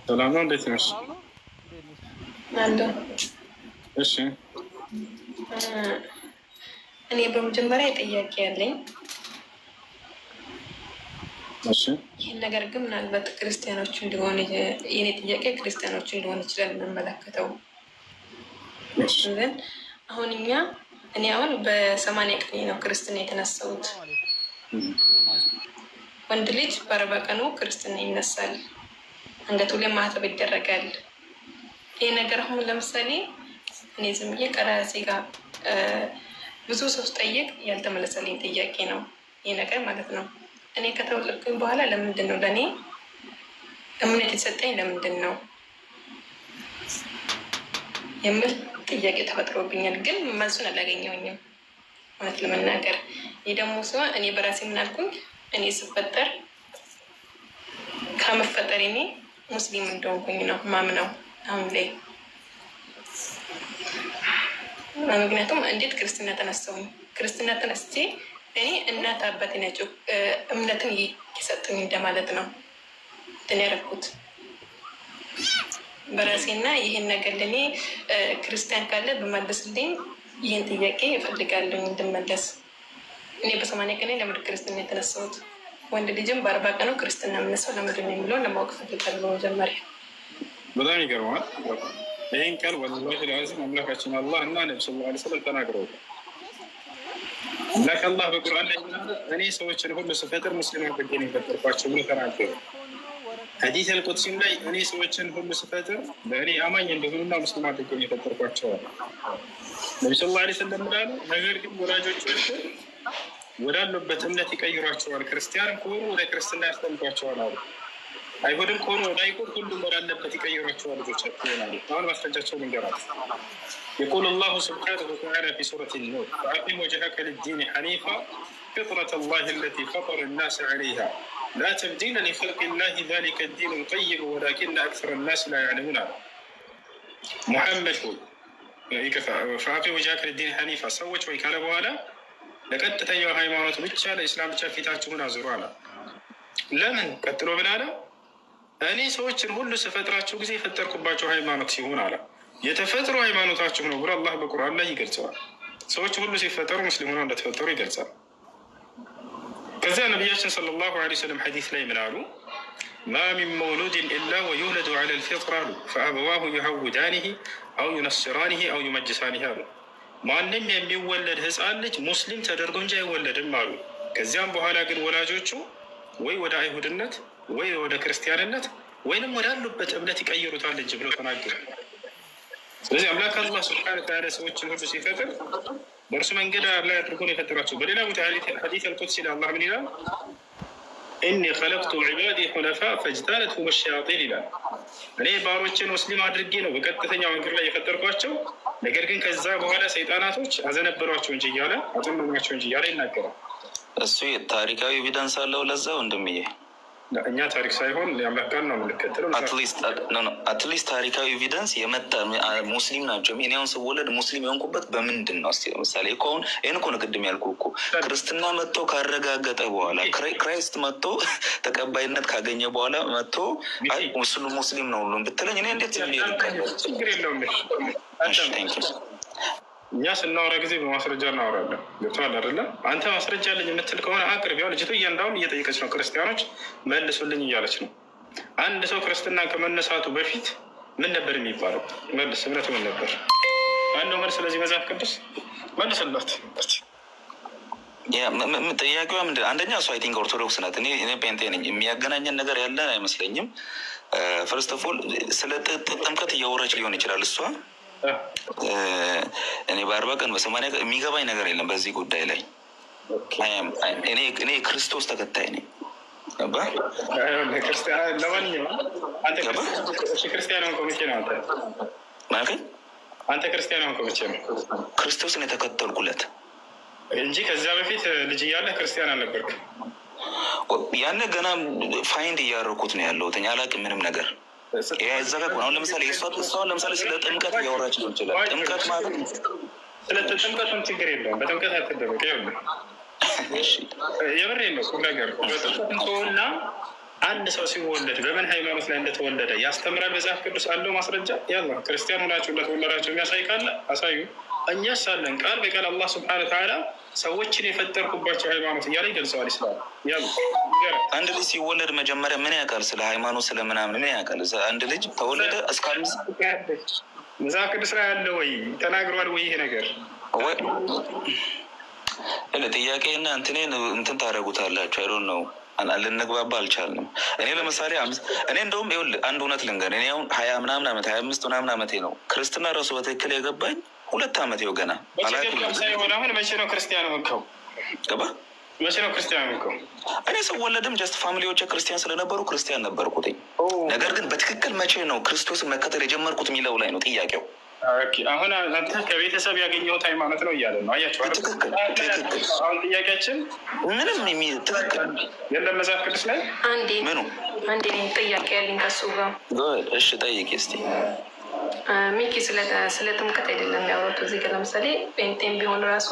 ሰላም ነው። እንዴት ነሽ? አለ። እሺ እኔ በመጀመሪያ ጥያቄ ያለኝ እሺ፣ ይህን ነገር ግን ምናልባት ክርስቲያኖች እንዲሆን የኔ ጥያቄ ክርስቲያኖች እንዲሆን ይችላል የምንመለከተው ግን አሁን እኔ አሁን በ80 ቀኔ ነው ክርስትና የተነሳሁት። ወንድ ልጅ በ40 ቀኑ ክርስትና ይነሳል። አንገቱ ላይ ማህተብ ይደረጋል። ይህ ነገር አሁን ለምሳሌ እኔ ዝም ብዬ ከራሴ ጋር ብዙ ሰው ስጠይቅ ያልተመለሰልኝ ጥያቄ ነው ይህ ነገር ማለት ነው። እኔ ከተወለድኩኝ በኋላ ለምንድን ነው ለእኔ እምነት የተሰጠኝ ለምንድን ነው የምል ጥያቄ ተፈጥሮብኛል። ግን መልሱን አላገኘሁኝም እውነት ለመናገር። ይህ ደግሞ ሲሆን እኔ በራሴ ምናልኩኝ እኔ ስፈጠር ከመፈጠር እኔ ሙስሊም እንደሆንኩኝ ነው ማምነው አሁን ላይ። ምክንያቱም እንዴት ክርስትና ተነሳሁኝ? ክርስትና ተነስቼ እኔ እናት አባቴ ናቸው እምነትን የሰጡኝ እንደማለት ነው እንትን ያደረኩት በራሴና ይህን ነገር ለእኔ ክርስቲያን ካለ በመለስልኝ ይህን ጥያቄ እፈልጋለሁ እንድመለስ። እኔ በ80 ቀኔ ለምንድን ክርስትና የተነሳሁት? ወንድ ልጅም በ40 ቀኑ ክርስትና የምነሳው ለምንድን ነው የሚለውን ለማወቅ እፈልጋለሁ። መጀመሪያ በጣም ይገርማል። ይህን ቃል ወላሂ ለአዚም አምላካችን አላህ እና ነቢ ስ ላ ስለም ተናግረው ላክ አላህ በቁርአን ላይ እኔ ሰዎችን ሁሉ ስፈጥር ሙስሊም አድርጌ ነው የፈጠርኳቸው ብሎ ተናገሩ። ሐዲስ አልቁድሲም ላይ እኔ ሰዎችን ሁሉ ስፈጥር በእኔ አማኝ እንደሆኑና ሙስሊም አድርጌ ነው የፈጠርኳቸው አለ ነቢ ስ ላ ስለም እንዳሉ። ነገር ግን ወላጆቻቸው ወዳሉበት እምነት ይቀይሯቸዋል። ክርስቲያን ከሆኑ ወደ ክርስትና ያስጠምጧቸዋል አሉ። አይሁድም ከሆኑ ወደ አይሁድ፣ ሁሉም ወዳለበት ይቀይሯቸዋል ልጆቻቸው ይሆናሉ። አሁን ማስረጃቸው ልንገራት። يقول الله سبحانه وتعالى في سورة النور فأقم وجهك للدين حنيفا فطرة الله التي فطر الناس عليها لا تبديل لخلق الله ذلك الدين القيم ولكن أكثر الناس لا يعلمون. محمد فأقم وجهك للدين حنيفا سوت ويكال بوالا لقد تتنيو هايمانوت بيتشا لإسلام بيتشا في تاتشونا زروانا لمن قتلوا بلالا እኔ ሰዎችን ሁሉ ስፈጥራቸው ጊዜ የፈጠርኩባቸው ሃይማኖት ሲሆን አለ የተፈጥሮ ሃይማኖታችሁ ነው ብሎ አላህ በቁርአን ላይ ይገልጸዋል። ሰዎች ሁሉ ሲፈጠሩ ሙስሊም ሆነው እንደተፈጠሩ ይገልጻል። ከዚያ ነቢያችን ሰለላሁ ዐለይሂ ወሰለም ሐዲስ ላይ ምን አሉ? ማ ሚን መውሉድን ኢላ ወዩውለዱ ዐለል ፊጥራ አሉ ፈአበዋሁ ዩሀውዳኒሂ አው ዩነስራኒሂ አው ዩመጅሳኒሂ አሉ። ማንም የሚወለድ ህፃን ልጅ ሙስሊም ተደርጎ እንጂ አይወለድም አሉ። ከዚያም በኋላ ግን ወላጆቹ ወይ ወደ አይሁድነት ወይ ወደ ክርስቲያንነት ወይንም ወዳሉበት እምነት ይቀይሩታል እንጂ ብሎ ተናገሩ። ስለዚህ አምላክ አላህ ሱብሓነሁ ወተዓላ ሰዎችን ሁሉ ሲፈጥር በእርሱ መንገድ ላይ አድርጎ ነው የፈጠራቸው። በሌላ ቦታ ሐዲስ አልቁድሲ ላይ አላህ ምን ይላል? ኢኒ ኸለቅቱ ዒባዲ ሑነፋ ፈጅተነትሁም ሸያጢን ይላል። እኔ ባሮችን ሙስሊም አድርጌ ነው በቀጥተኛ መንገድ ላይ የፈጠርኳቸው፣ ነገር ግን ከዛ በኋላ ሰይጣናቶች አዘነበሯቸው እንጂ እያለ አጠመሟቸው እንጂ እያለ ይናገራል። እሱ ታሪካዊ ኤቪደንስ አለው ለዛ ወንድምዬ። እኛ ታሪክ ሳይሆን የአምላክ ቃል ነው የምንከተለው። አትሊስት ታሪካዊ ኤቪደንስ የመጣ ሙስሊም ናቸው። እኔ አሁን ስወለድ ሙስሊም የሆንኩበት በምንድን ነው? እስኪ ለምሳሌ እኮ አሁን ይህን እኮ ነው ቅድም ያልኩህ እኮ ክርስትና መጥቶ ካረጋገጠ በኋላ ክራይስት መጥቶ ተቀባይነት ካገኘ በኋላ መጥቶ ሙስሊም ነው ሁሉም ብትለኝ እኔ እንዴት ችግር የለውም። እኛ ስናወራ ጊዜ በማስረጃ እናወራለን። ገብቶሃል አይደለ? አንተ ማስረጃ አለኝ የምትል ከሆነ አቅርብ። ያው ልጅቱ እያንዳሁን እየጠየቀች ነው፣ ክርስቲያኖች መልሱልኝ እያለች ነው። አንድ ሰው ክርስትና ከመነሳቱ በፊት ምን ነበር የሚባለው? መልስ። እምነቱ ምን ነበር? አንደው መልስ። ስለዚህ መጽሐፍ ቅዱስ መልስላት። ጥያቄዋ ምንድን? አንደኛ እሱ አይ ቲንክ ኦርቶዶክስ ናት። እኔ ፔንቴ ነኝ። የሚያገናኘን ነገር ያለ አይመስለኝም። ፈርስት ኦፍ ኦል ስለ ጥምቀት እያወራች ሊሆን ይችላል እሷ። እኔ በ40 ቀን በ80 ቀን የሚገባኝ ነገር የለም በዚህ ጉዳይ ላይ። እኔ ክርስቶስ ተከታይ ነኝ። አንተ ክርስቲያን ሆንከው መቼ ነው? ክርስቶስን የተከተልኩለት እንጂ ከዚያ በፊት ልጅ እያለ ክርስቲያን አልነበርክም። ያነ ገና ፋይንድ እያደረኩት ነው ያለሁት። አላውቅም ምንም ነገር ያዘጋቁ። አሁን ለምሳሌ እሷን ለምሳሌ ስለ ጥምቀት እያወራች ሊሆን ይችላል። ጥምቀት ማለት ስለ ጥምቀቱን ችግር የለውም። በጥምቀት አትደበቅ። የምር የለው ቁም ነገር በጥምቀትን ተወና አንድ ሰው ሲወለድ በምን ሃይማኖት ላይ እንደተወለደ ያስተምራል መጽሐፍ ቅዱስ አለው ማስረጃ? ያላ ክርስቲያን ሆናችሁ እንደተወለዳቸው የሚያሳይ ካለ አሳዩ። እኛስ አለን ቃል በቃል አላህ ስብሐነሁ ወተዓላ ሰዎችን የፈጠርኩባቸው ሃይማኖት እያለ ይገልጸዋል። ኢስላም ያሉ አንድ ልጅ ሲወለድ መጀመሪያ ምን ያውቃል? ስለ ሃይማኖት ስለምናምን ምን ያውቃል? አንድ ልጅ ተወለደ እስከ መጽሐፍ ቅዱስ ላይ ያለ ወይ ተናግሯል ወይ? ይሄ ነገር ጥያቄና እንትን ታደርጉታላችሁ። አይዶን ነው ልንግባባ አልቻልንም። እኔ ለምሳሌ እኔ እንደውም ይኸውልህ አንድ እውነት ልንገርህ። እኔ አሁን 20 ምናምን ዓመት 25 ምናምን ዓመቴ ነው ክርስትና ራሱ በትክክል የገባኝ 2 ዓመቴ ገና። አሁን መቼ ነው ክርስቲያን ሆንከው? ገባ መቼ ነው ክርስቲያን ሆንከው? እኔ ስወለድም ጀስት ፋሚሊዎቼ ክርስቲያን ስለነበሩ ክርስቲያን ነበርኩት። ነገር ግን በትክክል መቼ ነው ክርስቶስን መከተል የጀመርኩት የሚለው ላይ ነው ጥያቄው። አሁን አንተ ከቤተሰብ ያገኘሁት ሃይማኖት ነው እያለ ነው። አያቸው አሁን ጥያቄያችን ምንም ትክክል የለም መጽሐፍ ቅዱስ ላይ ምኑ አንዴ ጥያቄ ያለኝ ከሱ ጋር። እሺ ጠይቂ እስኪ። ሚኪ ስለ ጥምቀት አይደለም ያወሩት እዚህ ጋር። ለምሳሌ ጴንጤም ቢሆን ራሱ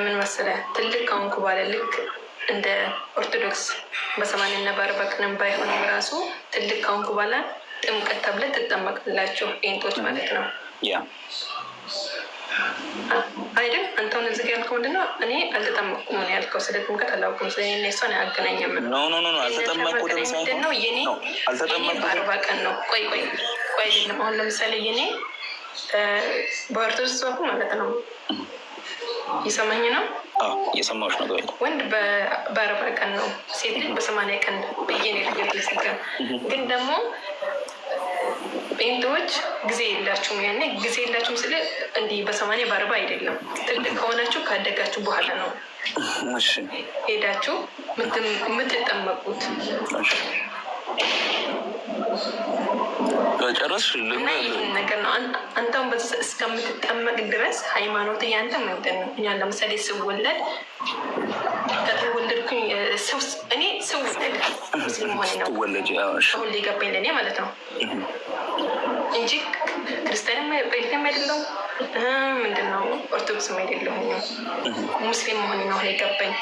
ምን መሰለህ ትልቅ ከሆንኩ ባለ ልክ እንደ ኦርቶዶክስ በ80 እና በ40 ቀንም ባይሆንም ራሱ ትልቅ ከሆንኩ ባላ ጥምቀት ተብለህ ትጠመቃላችሁ ጴንጦች ማለት ነው። ያ አይደል? አንተውን እዚህ ጋር ያልከው ምንድን ነው? እኔ አልተጠመቅኩም ነው ያልከው። ስለ ጥምቀት አላውቅም። ስለ እኔ እሷን አያገናኝም። ኖ አልተጠመቅኩትም። ምንድን ነው የኔ በ40 ቀን ነው። ቆይ አይደለም። አሁን ለምሳሌ የኔ በኦርቶዶክስ ወኩ ማለት ነው። ይሰማኝ ነው? እየሰማሁሽ ነው። ወንድ በ40 ቀን ነው፣ ሴት ልጅ በ80 ቀን ብዬ ነው የተገለጸ። ግን ደግሞ ጴንጤዎች ጊዜ የላችሁም። ያኔ ጊዜ የላችሁም ስለ እንዲህ በ80 በ40 አይደለም። ትልቅ ከሆናችሁ ካደጋችሁ በኋላ ነው ሄዳችሁ የምትጠመቁት። ጨረስሽ? ነገር ነው። አንተውን እስከምትጠመቅ ድረስ ሃይማኖት ያንተ ምንድን ነው? እኛ ለምሳሌ ስወለድ ከተወለድኩኝ እኔ ስወለድ ሙስሊም መሆኔ ነው አሁን ሊገባኝ ለእኔ ማለት ነው እንጂ ክርስቲያንም ጴንጤም አይደለሁም። ምንድን ነው ኦርቶዶክስም አይደለሁም። ሙስሊም መሆኔ ነው የገባኝ።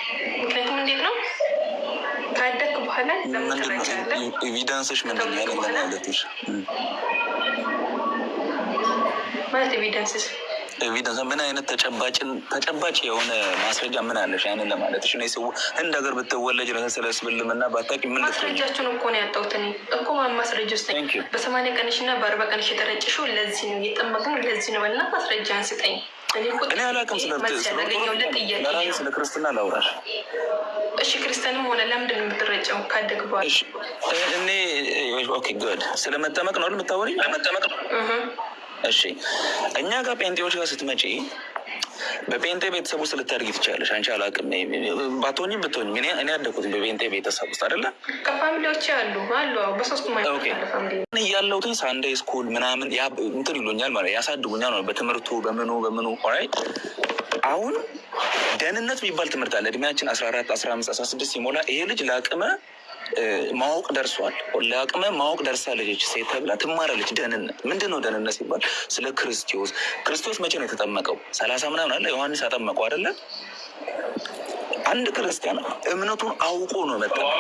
ምክንያቱም እንዴት ነው ካደግኩ በኋላ ኤቪደንስሽ ምንድን ነው ያለ ማለትሽ? ማለት ኤቪደንስስ ኤቪደንስ ምን አይነት ተጨባጭ የሆነ ማስረጃ ምን አለሽ? ያንን ለማለትሽ ነው። ሰው እንደ ሀገር ብትወለጅ ስለ እስልምና ባታውቂ ምን ማስረጃችሁን እኮ ነው ያጣሁት እኔ እኮ ማስረጃ ውስጥ በ80 ቀንሽ እና በ40 ቀንሽ የተረጭሽው ለዚህ ነው የጠመቅነው ለዚህ ነው እና ማስረጃ አንስጠኝ። እኔ አላውቅም ስለ ክርስትና ላውራሽ። እሺ ክርስቲያንም ሆነ ለምንድን ነው የምትረጨው? ካደግ በኋላ እኔ ኦኬ ጉድ ስለመጠመቅ ነው የምታወሪኝ? ለመጠመቅ ነው። እሺ እኛ ጋር ጴንጤዎች ጋር ስትመጪ በጴንጤ ቤተሰብ ውስጥ ልታድጊ ትችላለሽ። አንቺ አላውቅም ባትሆኝም ብትሆኝም እኔ ያደግኩት በጴንጤ ቤተሰብ ውስጥ አይደለ? ከፋሚሊዎች አሉ በሶስቱ እያለሁት ሳንዴይ ስኩል ምናምን እንትን ይሉኛል ማለት ያሳድጉኛል ነው በትምህርቱ በምኑ ኦራይት። አሁን ደህንነት የሚባል ትምህርት አለ። እድሜያችን 14 15 16 ሲሞላ ይሄ ልጅ ለአቅመ ማወቅ ደርሷል፣ ለአቅመ ማወቅ ደርሳለች ሴት ተብላ ትማራለች። ደህንነት ምንድን ነው? ደህንነት ሲባል ስለ ክርስቶስ መቼ ነው የተጠመቀው? 30 ምናምን አለ ዮሐንስ አጠመቀው አይደለ? አንድ ክርስቲያን እምነቱን አውቆ ነው መጠመቅ።